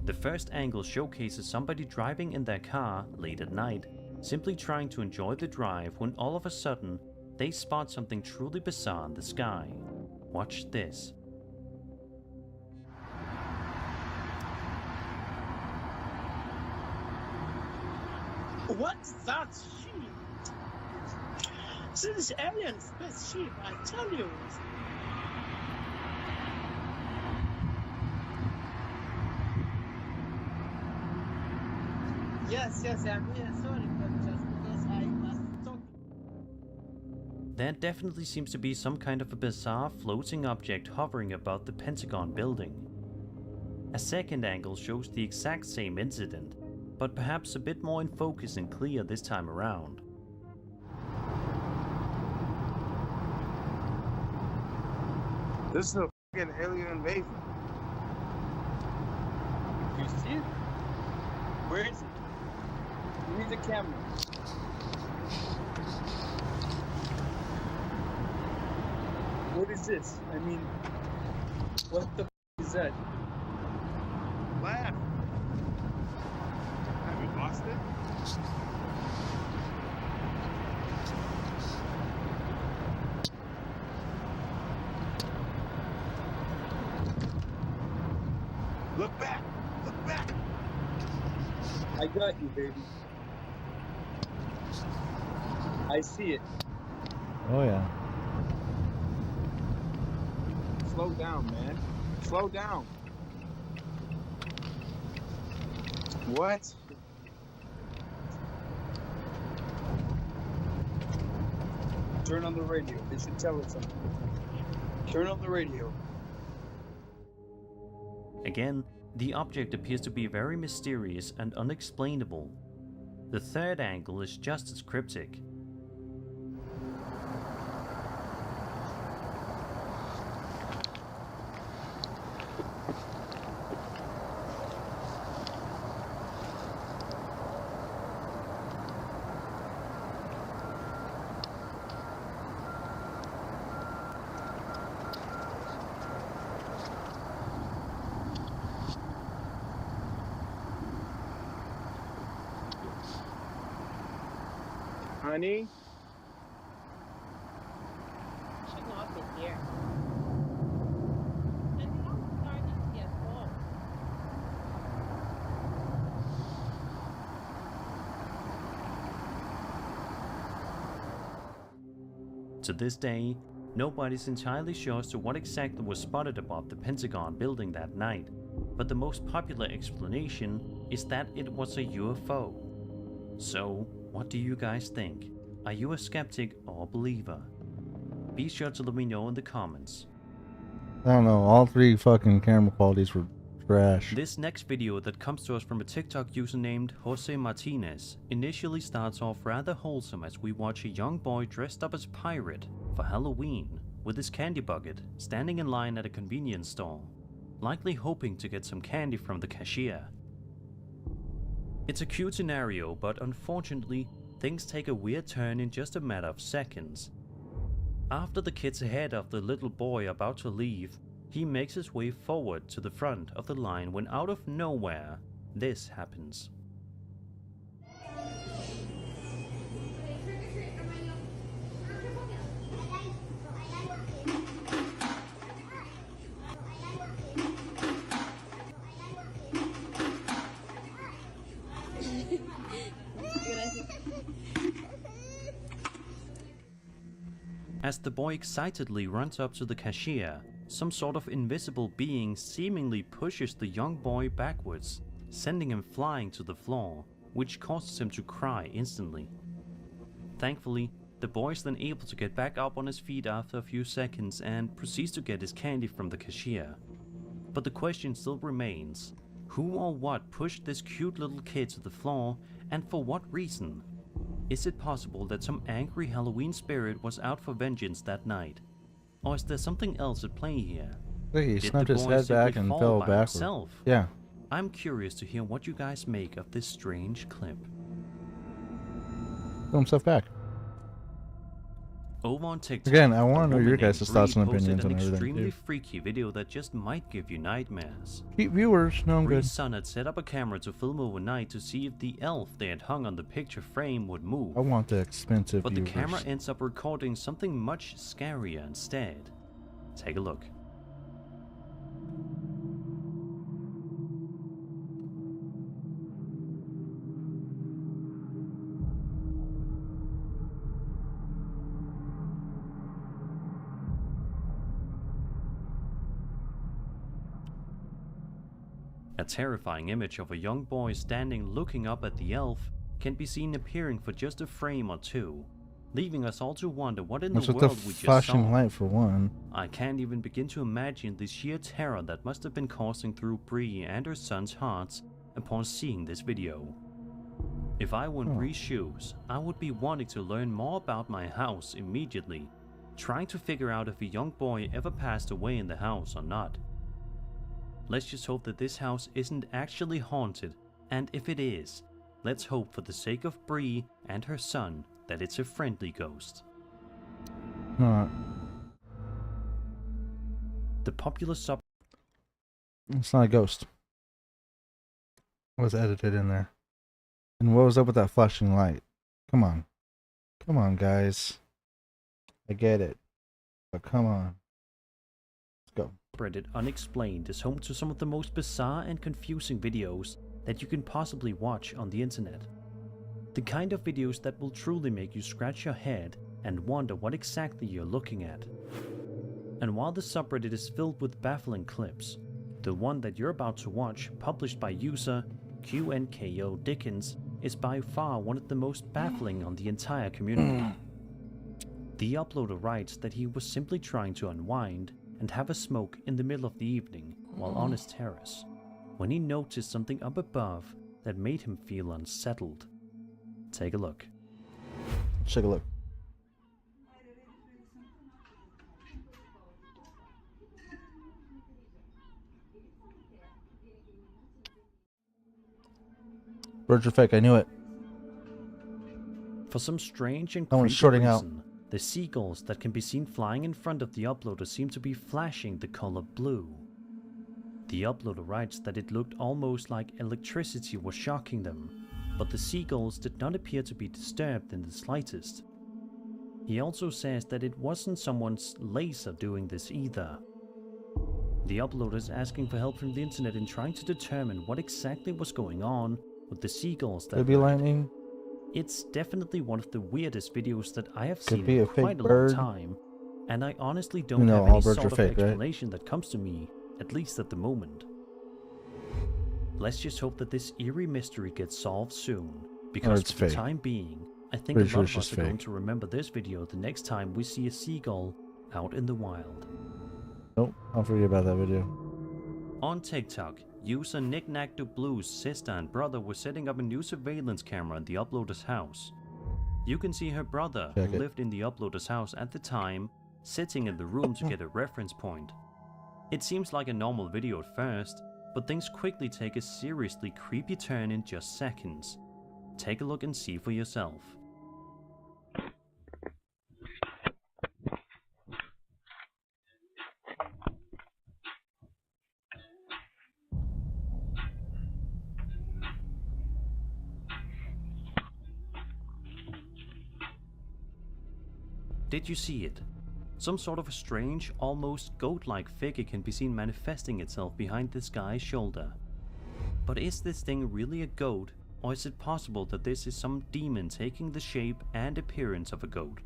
The first angle showcases somebody driving in their car late at night, simply trying to enjoy the drive when all of a sudden they spot something truly bizarre in the sky. Watch this. What's that ship? This alien spaceship, I tell you. Yes, I'm really sorry, but just because I was talking. There definitely seems to be some kind of a bizarre floating object hovering above the Pentagon building. A second angle shows the exact same incident, but perhaps a bit more in focus and clear this time around. This is a fucking alien invasion. You see it? Where is it? Give me the camera. What is this? I mean, what the is that? Laugh. Have we lost it? Look back! Look back! I got you, baby. I see it. Oh, yeah. Slow down, man. Slow down. What? Turn on the radio. They should tell us something. Turn on the radio. Again, the object appears to be very mysterious and unexplainable. The third angle is just as cryptic. Honey? Should not be here. And how started to get home? To this day, nobody's entirely sure as to what exactly was spotted above the Pentagon building that night, but the most popular explanation is that it was a UFO. So, what do you guys think? Are you a skeptic or a believer? Be sure to let me know in the comments. I don't know, all three fucking camera qualities were trash. This next video that comes to us from a TikTok user named Jose Martinez initially starts off rather wholesome as we watch a young boy dressed up as a pirate for Halloween with his candy bucket standing in line at a convenience store, likely hoping to get some candy from the cashier. It's a cute scenario, but unfortunately things take a weird turn in just a matter of seconds. After the kids ahead of the little boy about to leave, he makes his way forward to the front of the line when out of nowhere, this happens. As the boy excitedly runs up to the cashier, some sort of invisible being seemingly pushes the young boy backwards, sending him flying to the floor, which causes him to cry instantly. Thankfully, the boy is then able to get back up on his feet after a few seconds and proceeds to get his candy from the cashier. But the question still remains, who or what pushed this cute little kid to the floor, and for what reason? Is it possible that some angry Halloween spirit was out for vengeance that night? Or is there something else at play here? Look, he Did snapped the his boy head simply back and fall fell by backward. himself? Yeah. I'm curious to hear what you guys make of this strange clip. Threw himself back. Over on TikTok, Again, I want a to know woman your named guys' thoughts Bree and posted opinions an on everything, extremely too. freaky video that just might give you nightmares. Keep viewers, no, I'm good. Bree's son had set up a camera to film overnight to see if the elf they had hung on the picture frame would move. I want the expensive But viewers. the camera ends up recording something much scarier instead. Take a look. A terrifying image of a young boy standing looking up at the elf can be seen appearing for just a frame or two, leaving us all to wonder what in What's the with the world we just flashing saw. light for one? I can't even begin to imagine the sheer terror that must have been coursing through Bree and her son's hearts upon seeing this video. If I were in Bree's shoes, I would be wanting to learn more about my house immediately, trying to figure out if a young boy ever passed away in the house or not. Let's just hope that this house isn't actually haunted, and if it is, let's hope for the sake of Bree and her son that it's a friendly ghost. No, The popular sub it's not a ghost. It was edited in there. And what was up with that flashing light? Come on. Come on, guys. I get it. But come on. Let's go. Reddit Unexplained is home to some of the most bizarre and confusing videos that you can possibly watch on the internet. The kind of videos that will truly make you scratch your head and wonder what exactly you're looking at. And while the subreddit is filled with baffling clips, the one that you're about to watch, published by user QNKO Dickens, is by far one of the most baffling on the entire community. The uploader writes that he was simply trying to unwind and have a smoke in the middle of the evening while on his terrace, when he noticed something up above that made him feel unsettled. Take a look. Let's take a look. Birds are fake, I knew it. For some strange and That one's creepy shorting out. reason, the seagulls that can be seen flying in front of the uploader seem to be flashing the color blue. The uploader writes that it looked almost like electricity was shocking them, but the seagulls did not appear to be disturbed in the slightest. He also says that it wasn't someone's laser doing this either. The uploader is asking for help from the internet in trying to determine what exactly was going on with the seagulls that Could be night. lightning. It's definitely one of the weirdest videos that I have Could seen be in a fake quite a bird. long time, and I honestly don't know have all any birds sort are of fake, right? explanation that comes to me, at least at the moment. Let's just hope that this eerie mystery gets solved soon, because it's for the fake. time being, I think Pretty a sure lot it's of us just are going fake. to remember this video the next time we see a seagull out in the wild. Nope, I'll forget about that video. On TikTok, user KnickKnackDoBlue's sister and brother were setting up a new surveillance camera in the uploader's house. You can see her brother, Check who it. lived in the uploader's house at the time, sitting in the room to get a reference point. It seems like a normal video at first, but things quickly take a seriously creepy turn in just seconds. Take a look and see for yourself. Did you see it? Some sort of a strange, almost goat-like figure can be seen manifesting itself behind this guy's shoulder. But is this thing really a goat, or is it possible that this is some demon taking the shape and appearance of a goat?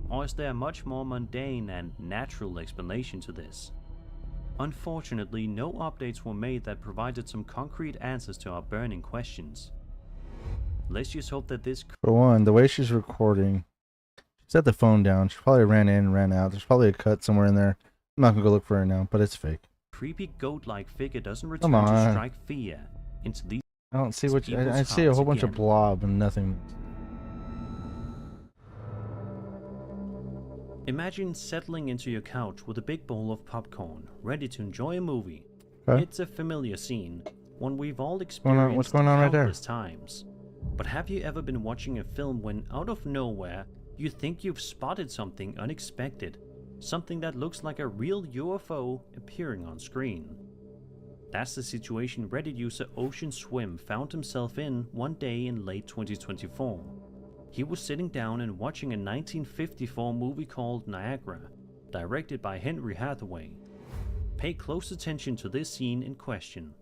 Or is there a much more mundane and natural explanation to this? Unfortunately, no updates were made that provided some concrete answers to our burning questions. Let's just hope that this For one, the way she's recording, she set the phone down. She probably ran in, ran out. There's probably a cut somewhere in there. I'm not gonna go look for her now, but it's fake. creepy goat-like figure doesn't Come return to on. strike fear into these I don't see what you, I people's see a hearts whole bunch of again. blob and nothing. Imagine settling into your couch with a big bowl of popcorn, ready to enjoy a movie. Okay. It's a familiar scene, one we've all on? experienced What's going on right there? countless times. But have you ever been watching a film when out of nowhere you think you've spotted something unexpected, something that looks like a real UFO appearing on screen? That's the situation Reddit user Ocean Swim found himself in one day in late 2024. He was sitting down and watching a 1954 movie called Niagara, directed by Henry Hathaway. Pay close attention to this scene in question.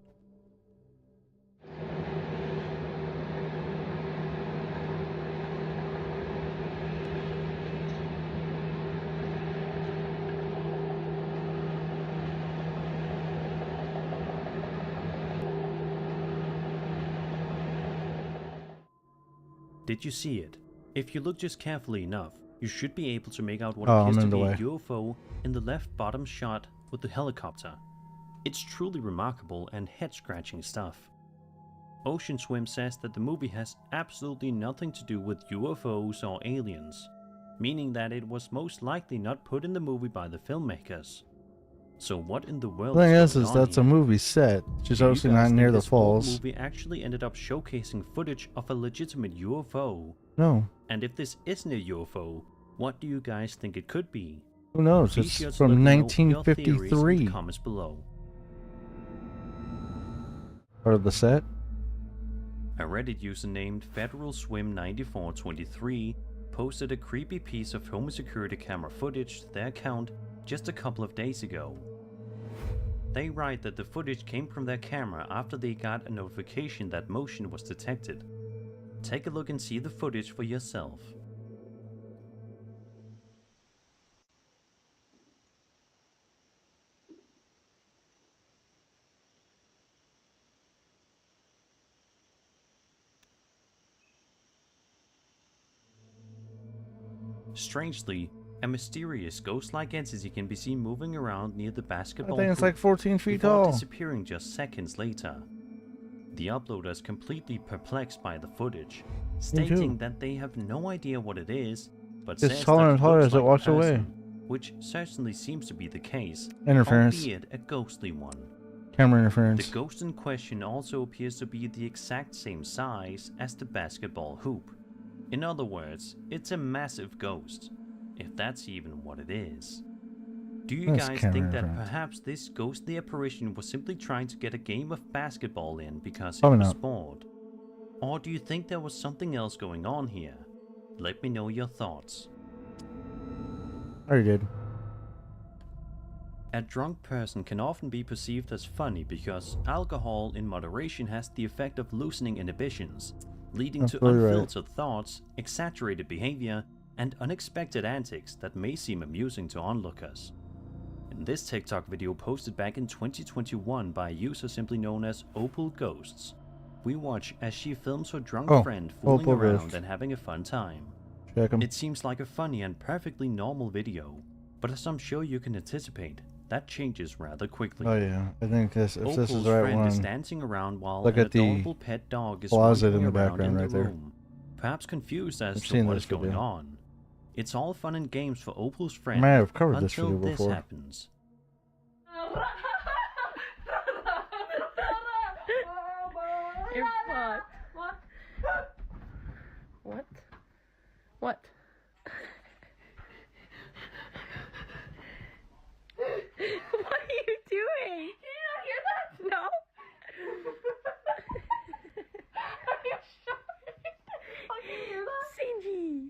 Did you see it? If you look just carefully enough, you should be able to make out what Oh, appears I'm to in the be a way. UFO in the left bottom shot with the helicopter. It's truly remarkable and head-scratching stuff. Ocean Swim says that the movie has absolutely nothing to do with UFOs or aliens, meaning that it was most likely not put in the movie by the filmmakers. So what in the world The thing is is going on that's a here? movie set. She's Do you obviously guys not think near the this whole falls. movie actually ended up showcasing footage of a legitimate UFO? No. And if this isn't a UFO, what do you guys think it could be? Who knows? Be It's sure to from let me know your theories in 1953. the comments below. Part of the set? A Reddit user named FederalSwim9423 posted a creepy piece of home security camera footage to their account just a couple of days ago. They write that the footage came from their camera after they got a notification that motion was detected. Take a look and see the footage for yourself. Strangely, a mysterious ghost-like entity can be seen moving around near the basketball I think it's hoop like 14 feet before tall. disappearing just seconds later. The uploader is completely perplexed by the footage, stating that they have no idea what it is, but It's says taller that and it taller looks as it like a walks away. person, which certainly seems to be the case, Interference. albeit a ghostly one. Camera The interference. ghost in question also appears to be the exact same size as the basketball hoop. In other words, it's a massive ghost, if that's even what it is. Do you That's guys camera think that interference. perhaps this ghostly apparition was simply trying to get a game of basketball in because it Probably was not. bored? Or do you think there was something else going on here? Let me know your thoughts. I already did. A drunk person can often be perceived as funny because alcohol in moderation has the effect of loosening inhibitions, leading to Absolutely right. unfiltered thoughts, exaggerated behavior, and unexpected antics that may seem amusing to onlookers. In this TikTok video posted back in 2021 by a user simply known as Opal Ghosts, we watch as she films her drunk friend fooling Opal around Ghosts. and having a fun time. Check 'em. It seems like a funny and perfectly normal video, but as I'm sure you can anticipate, that changes rather quickly. Oh yeah, I think this. If this is Opal's the right friend is one, dancing around while look an at the adorable pet dog is closet wandering in the around background in right the there. room, perhaps confused as I've to seen what this is going video. on. It's all fun and games for Opal's I friend might have covered this until video this before. happens. You're fucked. What? What? What are you doing? Did you not hear that? No. Are you sure? Can you hear that? Sinji.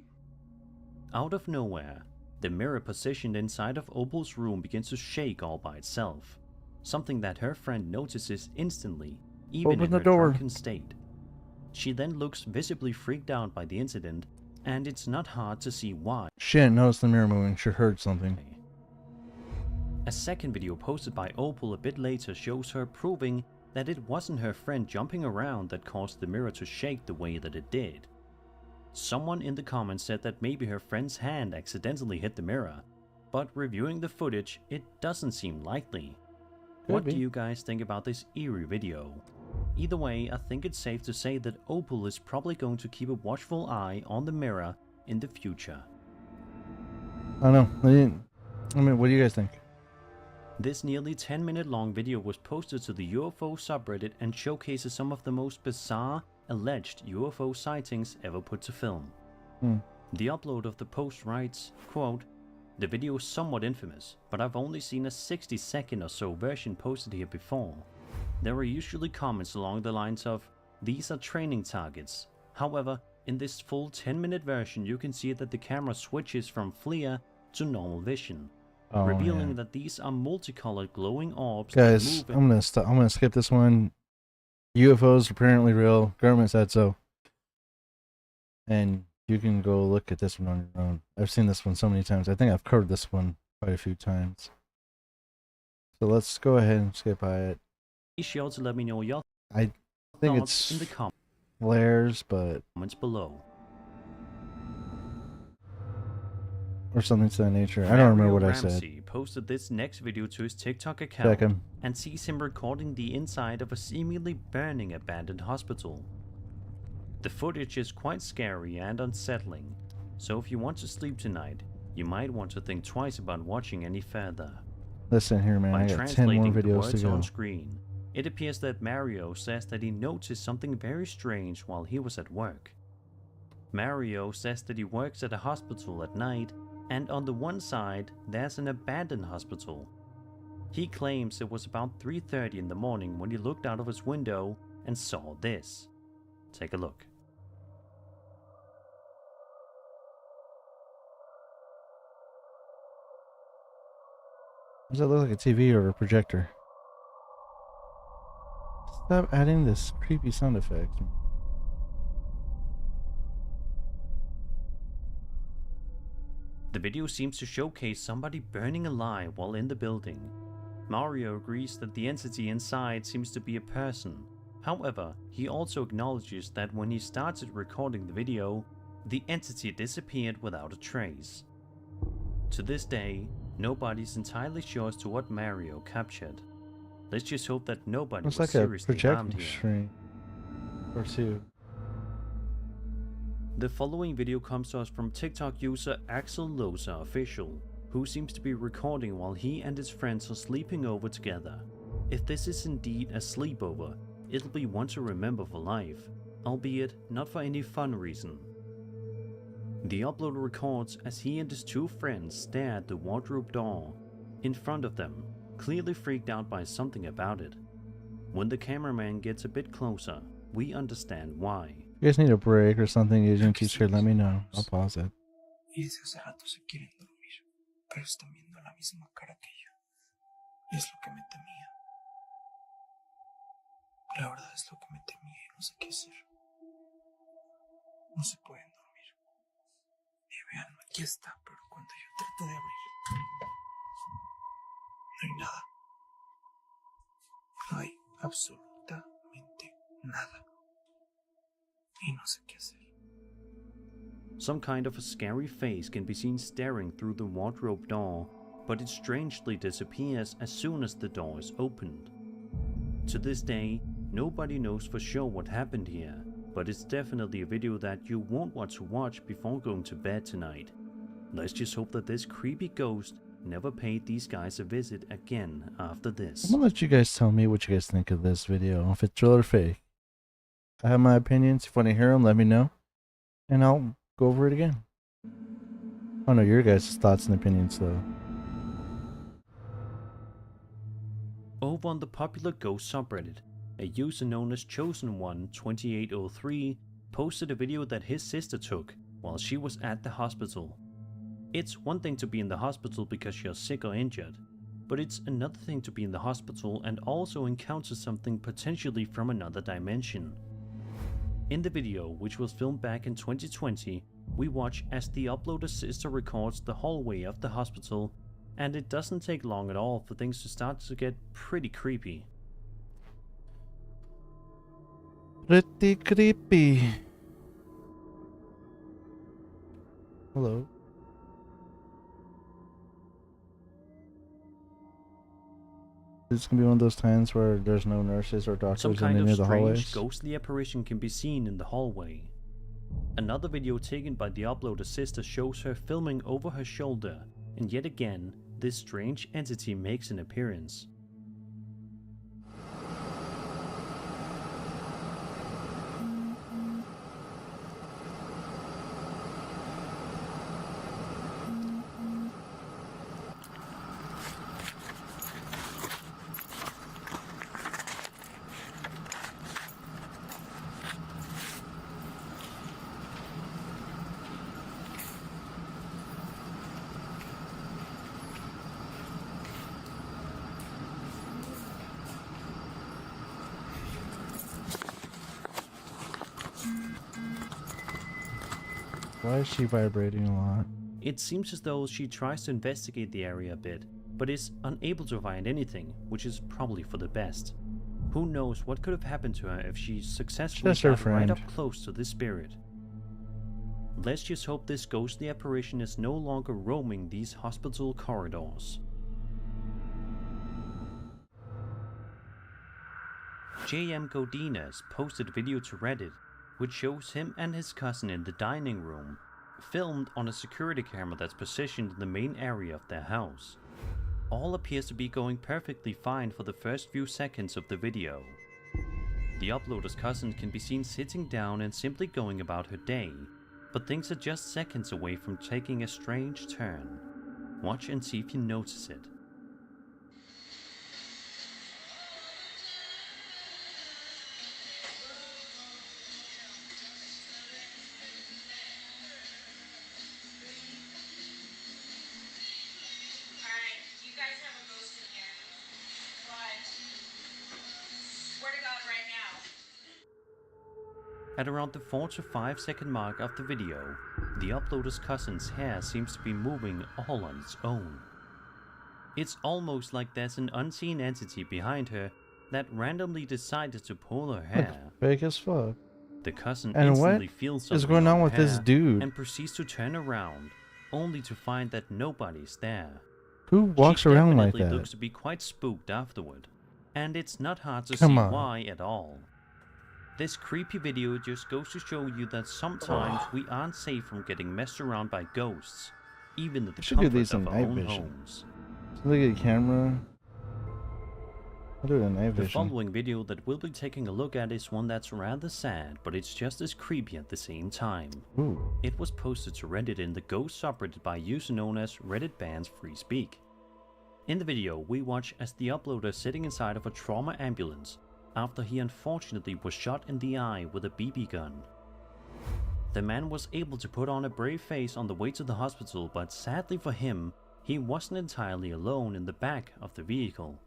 Out of nowhere, the mirror positioned inside of Opal's room begins to shake all by itself, something that her friend notices instantly, even Open in the her door. drunken state. She then looks visibly freaked out by the incident, and it's not hard to see why. She didn't notice the mirror moving. She heard something. A second video posted by Opal a bit later shows her proving that it wasn't her friend jumping around that caused the mirror to shake the way that it did. Someone in the comments said that maybe her friend's hand accidentally hit the mirror, but reviewing the footage, it doesn't seem likely. What do you guys think about this eerie video? Either way, I think it's safe to say that Opal is probably going to keep a watchful eye on the mirror in the future. I don't know. I mean, what do you guys think? This nearly 10-minute long video was posted to the UFO subreddit and showcases some of the most bizarre, alleged UFO sightings ever put to film. The upload of the post writes, quote, "The video is somewhat infamous, but I've only seen a 60-second or so version posted here before. There are usually comments along the lines of, 'These are training targets.' However, in this full 10-minute version you can see that the camera switches from FLIR to normal vision, revealing that these are multicolored glowing orbs that Guys, move I'm gonna skip this one. UFOs are apparently real. Government said so. And you can go look at this one on your own. I've seen this one so many times. I think I've covered this one quite a few times. So let's go ahead and skip by it. Be sure to let me know your I think thoughts in it's the flares, but comments below. or something to that nature. I don't remember what I said. Ramsey posted this next video to his TikTok Check account him. and sees him recording the inside of a seemingly burning abandoned hospital. The footage is quite scary and unsettling, so if you want to sleep tonight, you might want to think twice about watching any further. Listen here, man. By I got 10 more translating the videos words to go. on screen, it appears that Mario says that he noticed something very strange while he was at work. Mario says that he works at a hospital at night, and on the one side there's an abandoned hospital. He claims it was about 3:30 in the morning when he looked out of his window and saw this. Take a look. Does that look like a TV or a projector? Stop adding this creepy sound effect. The video seems to showcase somebody burning alive while in the building. Mario agrees that the entity inside seems to be a person. However, he also acknowledges that when he started recording the video, the entity disappeared without a trace. To this day, nobody's entirely sure as to what Mario captured. Let's just hope that nobody Looks was like a seriously harmed projecting here. screen. Or two. The following video comes to us from TikTok user Axel Loza Official, who seems to be recording while he and his friends are sleeping over together. If this is indeed a sleepover, it'll be one to remember for life, albeit not for any fun reason. The uploader records as he and his two friends stare at the wardrobe door in front of them, clearly freaked out by something about it. When the cameraman gets a bit closer, we understand why. If you guys need a break or something, Asian teacher, let me know. I'll pause it. Y desde hace rato se quieren dormir, pero están viendo la misma cara que yo. Y es lo que me temía. La verdad es lo que me temía y no sé qué hacer. No se pueden dormir. Y vean, aquí está, pero cuando yo trato de abrir, no hay nada. No hay absolutamente nada. Y no sé qué hacer. Some kind of a scary face can be seen staring through the wardrobe door, but it strangely disappears as soon as the door is opened. To this day, nobody knows for sure what happened here, but it's definitely a video that you won't want to watch before going to bed tonight. Let's just hope that this creepy ghost never paid these guys a visit again after this. I'm gonna let you guys tell me what you guys think of this video, if it's real or fake. I have my opinions. If you want to hear them, let me know, and I'll go over it again. I don't know your guys' thoughts and opinions though. Over on the popular ghost subreddit, a user known as Chosen12803 posted a video that his sister took while she was at the hospital. It's one thing to be in the hospital because you're sick or injured, but it's another thing to be in the hospital and also encounter something potentially from another dimension. In the video, which was filmed back in 2020, we watch as the uploader's sister records the hallway of the hospital, and it doesn't take long at all for things to start to get pretty creepy. Pretty creepy. Hello. It's gonna be one of those times where there's no nurses or doctors Some in kind any of of the hallways. strange ghostly apparition can be seen in the hallway. Another video taken by the uploader's sister shows her filming over her shoulder, and yet again, this strange entity makes an appearance. Why is she vibrating a lot? It seems as though she tries to investigate the area a bit, but is unable to find anything, which is probably for the best. Who knows what could have happened to her if she successfully Just her got right friend. up close to this spirit. Let's just hope this ghostly apparition is no longer roaming these hospital corridors. JM Godinez posted a video to Reddit which shows him and his cousin in the dining room, filmed on a security camera that's positioned in the main area of their house. All appears to be going perfectly fine for the first few seconds of the video. The uploader's cousin can be seen sitting down and simply going about her day, but things are just seconds away from taking a strange turn. Watch and see if you notice it. At around the 4 to 5 second mark of the video, the uploader's cousin's hair seems to be moving all on its own. It's almost like there's an unseen entity behind her that randomly decided to pull her hair. Fake as fuck. The cousin And what instantly feels something is going on her with this hair dude? and proceeds to turn around, only to find that nobody's there. Who walks She around like definitely that? looks to be quite spooked afterward, and it's not hard to Come see on. why at all. This creepy video just goes to show you that sometimes we aren't safe from getting messed around by ghosts, even at the should do comfort these in of our night own vision. homes. Look at the camera. I'll do it in night The vision. following video that we'll be taking a look at is one that's rather sad, but it's just as creepy at the same time. Ooh. It was posted to Reddit in the ghost subreddit by a user known as Reddit Bans Free Speak. In the video, we watch as the uploader is sitting inside of a trauma ambulance, after he unfortunately was shot in the eye with a BB gun. The man was able to put on a brave face on the way to the hospital, but sadly for him, he wasn't entirely alone in the back of the vehicle.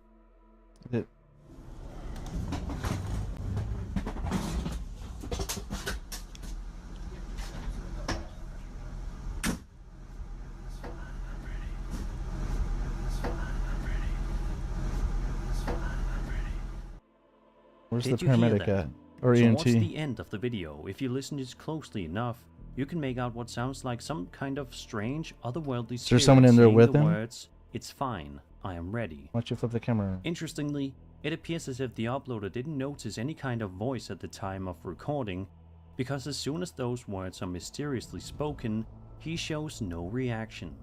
Where's Did the you hear paramedic that? at? Or Towards EMT? the end of the video, if you listen just closely enough, you can make out what sounds like some kind of strange, otherworldly Is there spirit someone in there saying with the him? words, "It's fine, I am ready." Why don't you flip the camera? Interestingly, it appears as if the uploader didn't notice any kind of voice at the time of recording, because as soon as those words are mysteriously spoken, he shows no reaction.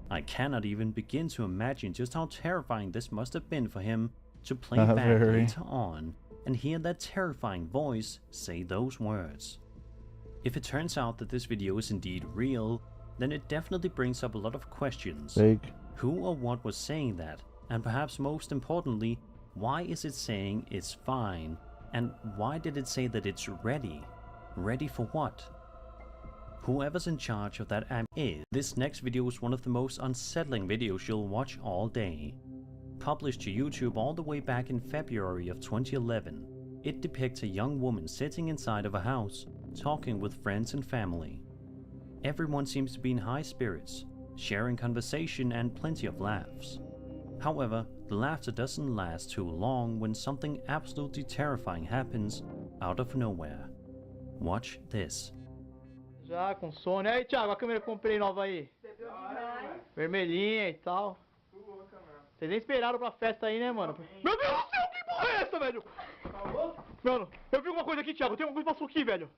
I cannot even begin to imagine just how terrifying this must have been for him to play back Very. later on and hear that terrifying voice say those words. If it turns out that this video is indeed real, then it definitely brings up a lot of questions. Fake. Who or what was saying that? And perhaps most importantly, why is it saying it's fine? And why did it say that it's ready? Ready for what? Whoever's in charge of that app is. This next video is one of the most unsettling videos you'll watch all day. Published to YouTube all the way back in February of 2011, it depicts a young woman sitting inside of a house, talking with friends and family. Everyone seems to be in high spirits, sharing conversation and plenty of laughs. However, the laughter doesn't last too long when something absolutely terrifying happens out of nowhere. Watch this. Já com sono. E aí, Thiago, a câmera que eu comprei nova aí? Vermelhinha e tal. Vocês nem esperaram pra festa aí, né, mano? Meu Deus do céu, que porra é essa, velho? Mano, eu vi alguma coisa aqui, Thiago. Tem alguma coisa que passou aqui, velho.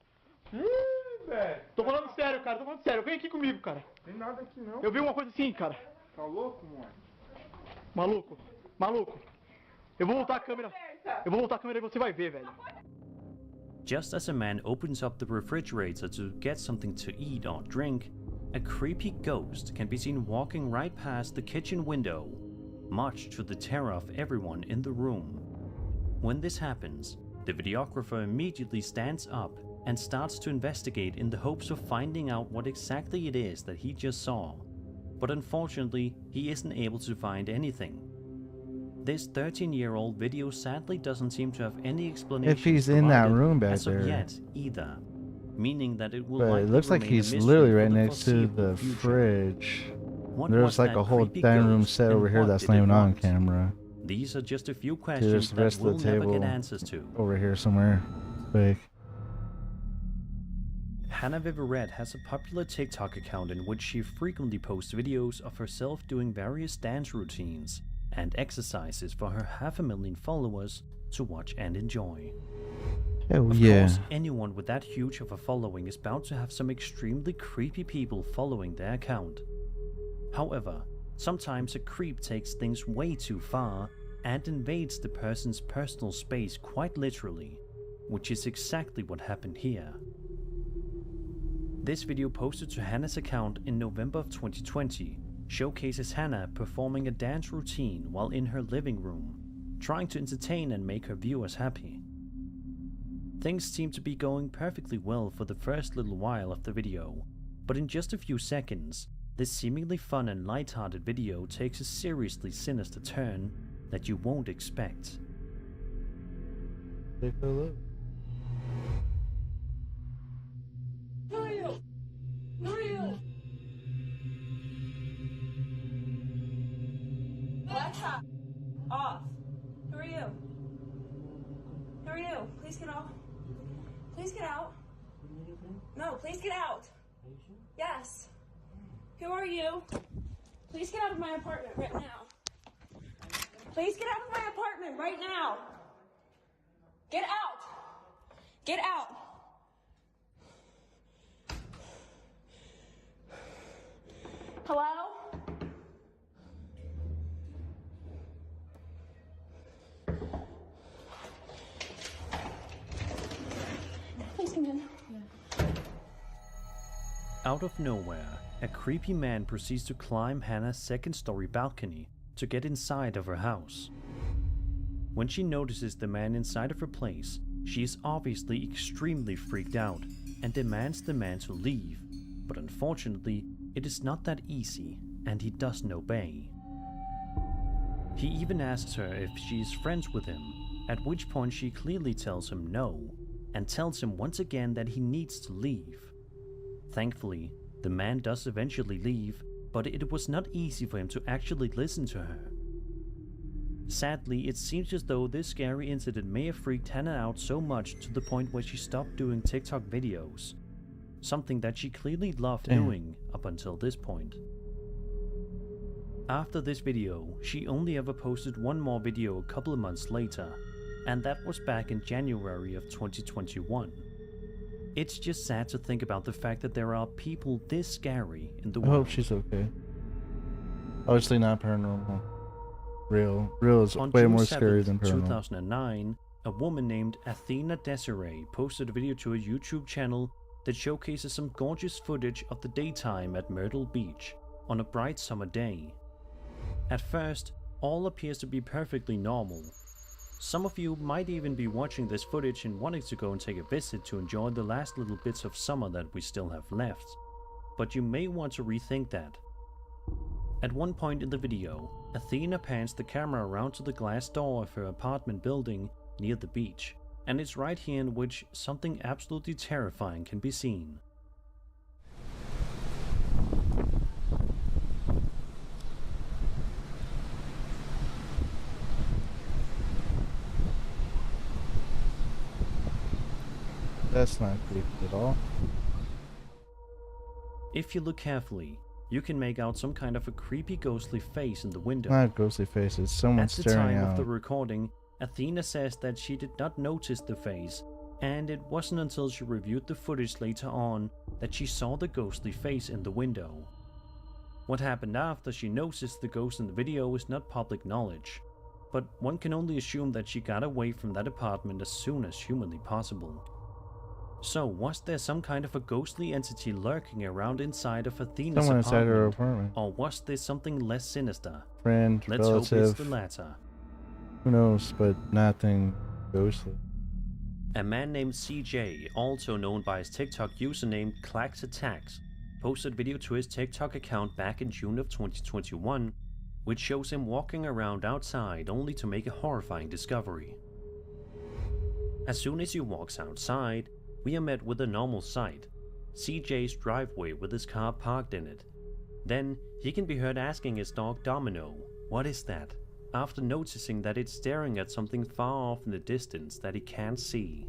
Ih, velho. Tô falando sério, cara. Tô falando sério. Vem aqui comigo, cara. Tem nada aqui não. Eu vi uma coisa assim, cara. Tá louco, mano? Maluco. Maluco. Eu vou voltar a câmera. Eu vou voltar a câmera e você vai ver, velho. Just as a man opens up the refrigerator to get something to eat or drink, a creepy ghost can be seen walking right past the kitchen window, much to the terror of everyone in the room. When this happens, the videographer immediately stands up and starts to investigate in the hopes of finding out what exactly it is that he just saw. But unfortunately, he isn't able to find anything. This 13-year-old video sadly doesn't seem to have any explanation If he's in that room back as of there. yet either, meaning that it will But likely it looks like remain a he's mystery literally for right the next to foreseeable the future. fridge. What There's was like that a whole creepy dining room ghost set and over here what that's did not it even on want? camera. These are just a few There's questions the that rest we'll of the never get table answers to. over here somewhere. Fake. Hannah Viverette has a popular TikTok account in which she frequently posts videos of herself doing various dance routines and exercises for her 500,000 followers to watch and enjoy. Oh Of yeah. course, anyone with that huge of a following is bound to have some extremely creepy people following their account. However, sometimes a creep takes things way too far and invades the person's personal space quite literally, which is exactly what happened here. This video posted to Hannah's account in November of 2020 showcases Hannah performing a dance routine while in her living room, trying to entertain and make her viewers happy. Things seem to be going perfectly well for the first little while of the video, but in just a few seconds, this seemingly fun and light-hearted video takes a seriously sinister turn that you won't expect. Take a look. Who are you? Who are you? Alexa, off. Who are you? Who are you? Please get off. Please get out. No, please get out. Yes. Who are you? Please get out of my apartment right now. Please get out of my apartment right now. Get out. Get out. Hello? Please come in. Out of nowhere, a creepy man proceeds to climb Hannah's second-story balcony to get inside of her house. When she notices the man inside of her place, she is obviously extremely freaked out and demands the man to leave, but unfortunately, it is not that easy, and he doesn't obey. He even asks her if she is friends with him, at which point she clearly tells him no, and tells him once again that he needs to leave. Thankfully, the man does eventually leave, but it was not easy for him to actually listen to her. Sadly, it seems as though this scary incident may have freaked Hannah out so much to the point where she stopped doing TikTok videos, something that she clearly loved doing up until this point. After this video, she only ever posted one more video a couple of months later, and that was back in January of 2021. It's just sad to think about the fact that there are people this scary in the I world. hope she's okay. Obviously not paranormal. Real is On way June more 7th, scary than paranormal. 2009, a woman named Athena Desiree posted a video to her YouTube channel that showcases some gorgeous footage of the daytime at Myrtle Beach on a bright summer day. At first, all appears to be perfectly normal. Some of you might even be watching this footage and wanting to go and take a visit to enjoy the last little bits of summer that we still have left, but you may want to rethink that. At one point in the video, Athena pans the camera around to the glass door of her apartment building near the beach, and it's right here in which something absolutely terrifying can be seen. That's not creepy at all. If you look carefully, you can make out some kind of a creepy ghostly face in the window. Not a ghostly face, it's someone At the staring time out. of the recording, Athena says that she did not notice the face, and it wasn't until she reviewed the footage later on that she saw the ghostly face in the window. What happened after she noticed the ghost in the video is not public knowledge, but one can only assume that she got away from that apartment as soon as humanly possible. So, was there some kind of a ghostly entity lurking around inside of Athena's Someone apartment? inside her apartment. Or was there something less sinister? Friend, Let's hope it's relative. the latter. Who knows, but nothing ghostly. A man named CJ, also known by his TikTok username ClaxAttacks, posted a video to his TikTok account back in June of 2021, which shows him walking around outside only to make a horrifying discovery. As soon as he walks outside, we are met with a normal sight, CJ's driveway with his car parked in it. Then, he can be heard asking his dog Domino, "What is that?" after noticing that it's staring at something far off in the distance that he can't see.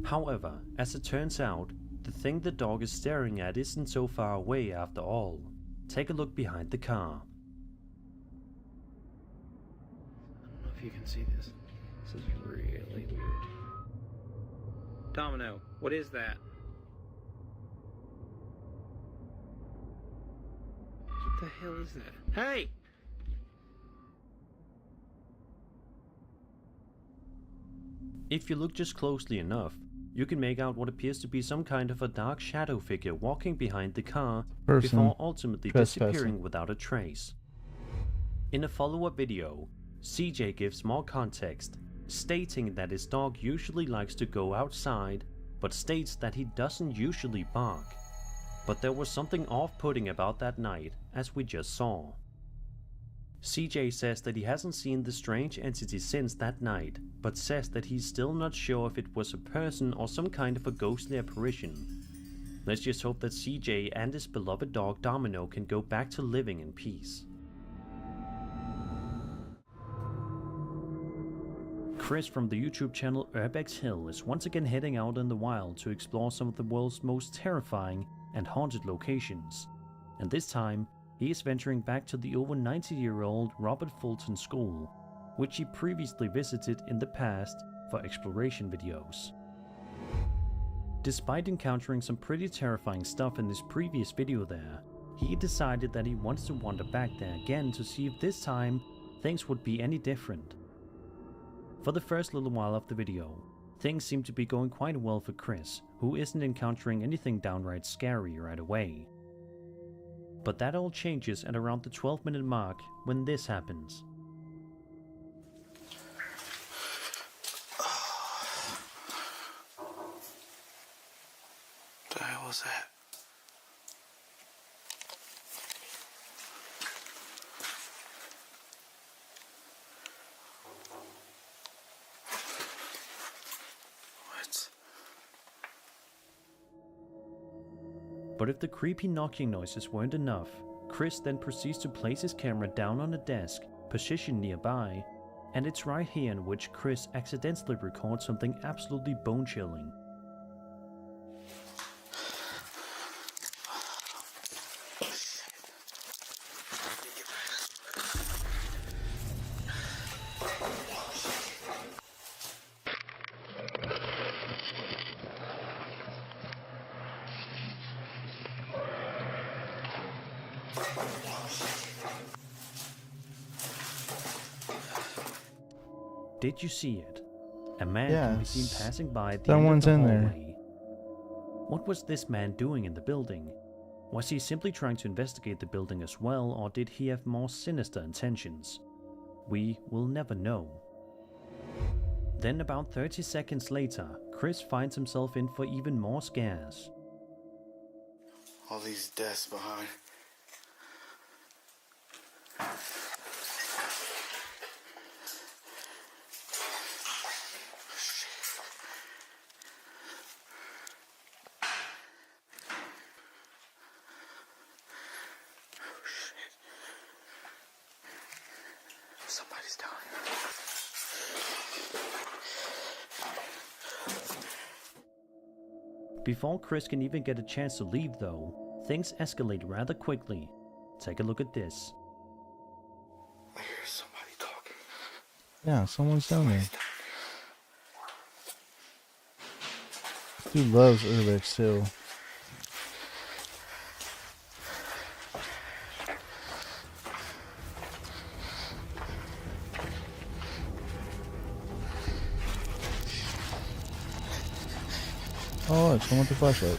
However, as it turns out, the thing the dog is staring at isn't so far away after all. Take a look behind the car. I don't know if you can see this. This is really weird. Domino, what is that? What the hell is that? Hey! If you look just closely enough, you can make out what appears to be some kind of a dark shadow figure walking behind the car Person before ultimately trespassing. disappearing without a trace. In a follow-up video, CJ gives more context, stating that his dog usually likes to go outside, but states that he doesn't usually bark. But there was something off-putting about that night, as we just saw. CJ says that he hasn't seen the strange entity since that night, but says that he's still not sure if it was a person or some kind of a ghostly apparition. Let's just hope that CJ and his beloved dog Domino can go back to living in peace. Chris from the YouTube channel Urbex Hill is once again heading out in the wild to explore some of the world's most terrifying and haunted locations, and this time he is venturing back to the over 90-year-old Robert Fulton School, which he previously visited in the past for exploration videos. Despite encountering some pretty terrifying stuff in his previous video there, he decided that he wants to wander back there again to see if this time things would be any different. For the first little while of the video, things seem to be going quite well for Chris, who isn't encountering anything downright scary right away. But that all changes at around the 12-minute mark when this happens. was that? What? But if the creepy knocking noises weren't enough, Chris then proceeds to place his camera down on a desk, positioned nearby, and it's right here in which Chris accidentally records something absolutely bone-chilling. Did you see it? A man can be seen Yes. passing by the Someone's end of in the there. hallway. What was this man doing in the building? Was he simply trying to investigate the building as well, or did he have more sinister intentions? We will never know. Then about 30 seconds later, Chris finds himself in for even more scares. All these desks behind. Somebody's down here. Before Chris can even get a chance to leave though, things escalate rather quickly. Take a look at this. I hear somebody talking. Yeah, someone's down there. Dude loves Urbex too. Oh, it's someone with the flashlight.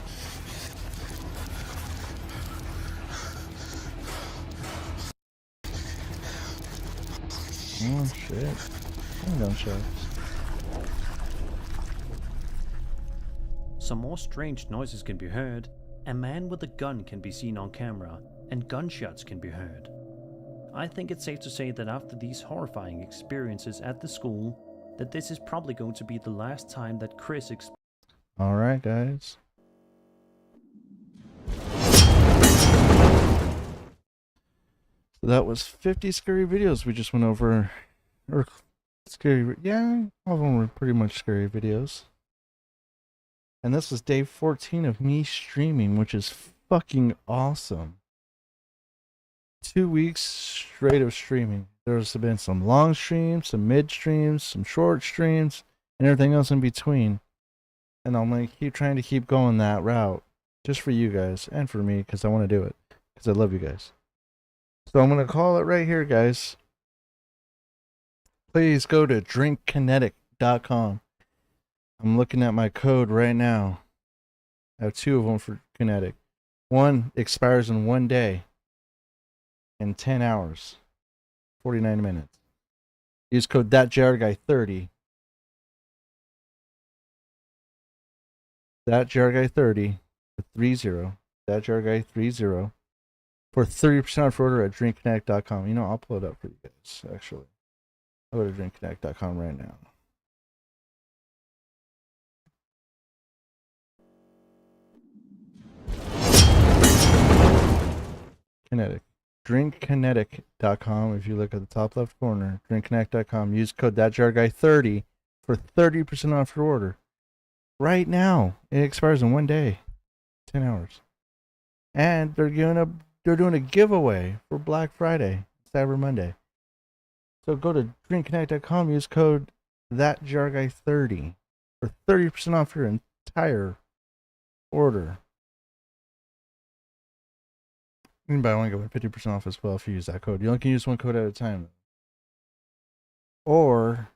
Oh shit. Handgun shots. Some more strange noises can be heard. A man with a gun can be seen on camera, and gunshots can be heard. I think it's safe to say that after these horrifying experiences at the school, that this is probably going to be the last time that Chris Alright, guys. So that was 50 scary videos we just went over. Or scary, yeah, all of them were pretty much scary videos. And this was day 14 of me streaming, which is fucking awesome. 2 weeks straight of streaming. There's been some long streams, some mid streams, some short streams, and everything else in between. And I'm going to keep trying to keep going that route. Just for you guys and for me, because I want to do it. Because I love you guys. So I'm going to call it right here, guys. Please go to drinkkinetic.com. I'm looking at my code right now. I have 2 of them for Kinetic. One expires in 1 day. In 10 hours. 49 minutes. Use code ThatJRGuy30. ThatJRGuy30 for 30. ThatJRGuy30 for 30% off your order at drinkkinetic.com. You know, I'll pull it up for you guys, actually. I'll go to drinkkinetic.com right now. Kinetic. drinkkinetic.com. If you look at the top left corner, drinkkinetic.com, use code ThatJRGuy30 for 30% off your order. Right now. It expires in 1 day. 10 hours. And they're doing a giveaway for Black Friday, Cyber Monday. So go to drinkkinetic.com, use code ThatJRGuy30 for 30% off your entire order. You can buy one, get 50% off as well if you use that code. You only can use one code at a time. Or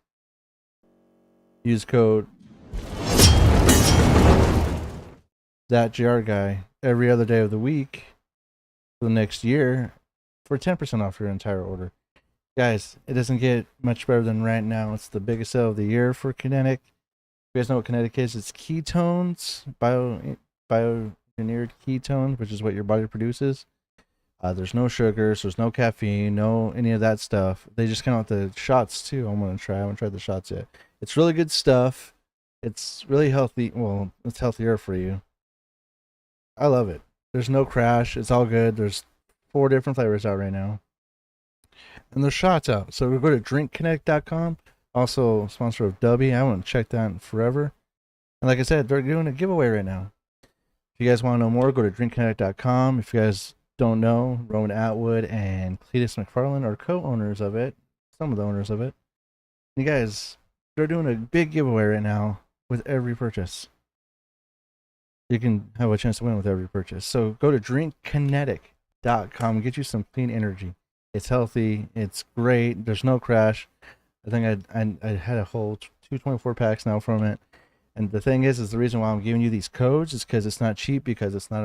use code ThatJRGuy every other day of the week for the next year for 10% off your entire order. Guys, it doesn't get much better than right now. It's the biggest sale of the year for Kinetic. You guys know what Kinetic is? It's ketones, engineered ketones, which is what your body produces. There's no sugars, there's no caffeine, no any of that stuff. They just came out with the shots too. I'm gonna try. I haven't tried the shots yet. It's really good stuff. It's really healthy. Well, it's healthier for you. I love it. There's no crash. It's all good. There's 4 different flavors out right now. And there's shots out. So we go to drinkconnect.com. Also sponsor of Dubby. I haven't checked that in forever. And like I said, they're doing a giveaway right now. If you guys want to know more, go to drinkconnect.com. If you guys don't know, Roman Atwood and Cletus McFarland are co-owners of it. Some of the owners of it. You guys, they're doing a big giveaway right now with every purchase. You can have a chance to win with every purchase. So go to drinkkinetic.com and get you some clean energy. It's healthy. It's great. There's no crash. I think I had a whole 224 packs now from it. And the thing is the reason why I'm giving you these codes is because it's not cheap, because it's not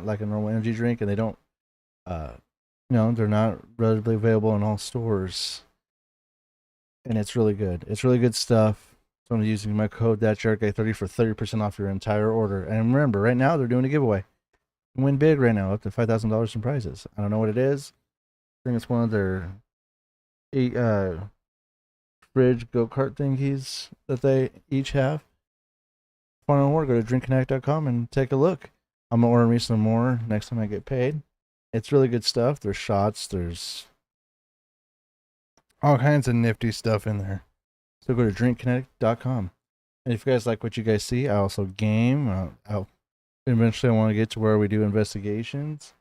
like a normal energy drink, and they don't, they're not readily available in all stores. And it's really good. It's really good stuff. So I'm using my code ThatJRGuy30 for 30% off your entire order. And remember, right now they're doing a giveaway. You can win big right now, up to $5,000 in prizes. I don't know what it is. I think it's one of their fridge go-kart thingies that they each have. Want to know more? Go to drinkconnect.com and take a look. I'm gonna order me some more next time I get paid. It's really good stuff. There's shots. There's all kinds of nifty stuff in there. So go to drinkkinetic.com. And if you guys like what you guys see, I also game. Eventually I want to get to where we do investigations.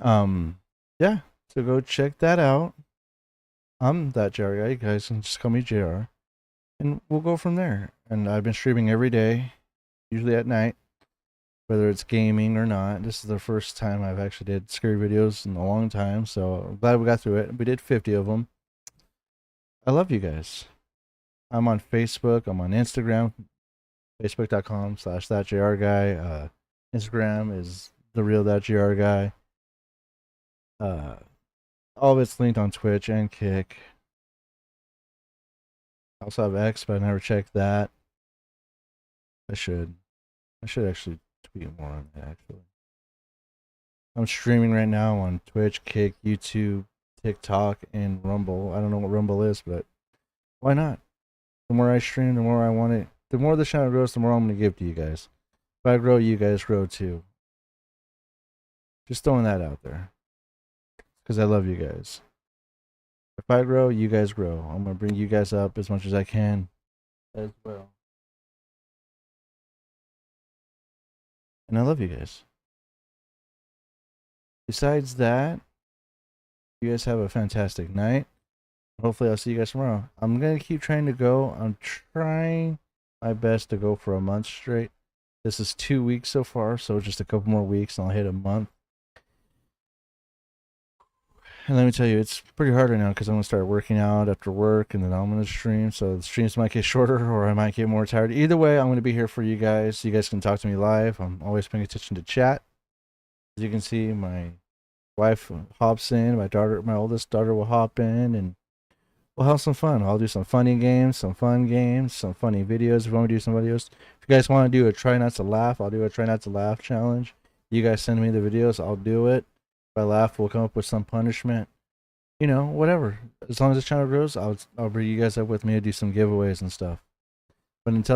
Yeah. So go check that out. I'm that JR guy. You guys can just call me JR. And we'll go from there. And I've been streaming every day, usually at night, whether it's gaming or not. This is the first time I've actually did scary videos in a long time. So I'm glad we got through it. We did 50 of them. I love you guys. I'm on Facebook. I'm on Instagram. Facebook.com/thatjrguy. Instagram is TheRealThatJRGuy. All of it's linked on Twitch and Kick. I also have X, but I never checked that. I should actually tweet more on that, actually. I'm streaming right now on Twitch, Kick, YouTube, TikTok, and Rumble. I don't know what Rumble is, but why not? The more I stream, the more I want it. The more the channel grows, the more I'm going to give to you guys. If I grow, you guys grow too. Just throwing that out there. Because I love you guys. If I grow, you guys grow. I'm going to bring you guys up as much as I can as well. And I love you guys. Besides that, you guys have a fantastic night. Hopefully I'll see you guys tomorrow. I'm going to keep trying to go. I'm trying my best to go for a month straight. This is 2 weeks so far, so just a couple more weeks and I'll hit a month. And let me tell you, it's pretty hard right now because I'm going to start working out after work and then I'm going to stream. So the streams might get shorter or I might get more tired. Either way, I'm going to be here for you guys. You guys can talk to me live. I'm always paying attention to chat. As you can see, my wife hops in. My oldest daughter will hop in and we'll have some fun. I'll do some funny games, some fun games, some funny videos if you want me to do some videos. If you guys want to do a try not to laugh, I'll do a try not to laugh challenge. You guys send me the videos, I'll do it. If I laugh, we'll come up with some punishment. You know, whatever. As long as the channel grows, I'll bring you guys up with me to do some giveaways and stuff. But until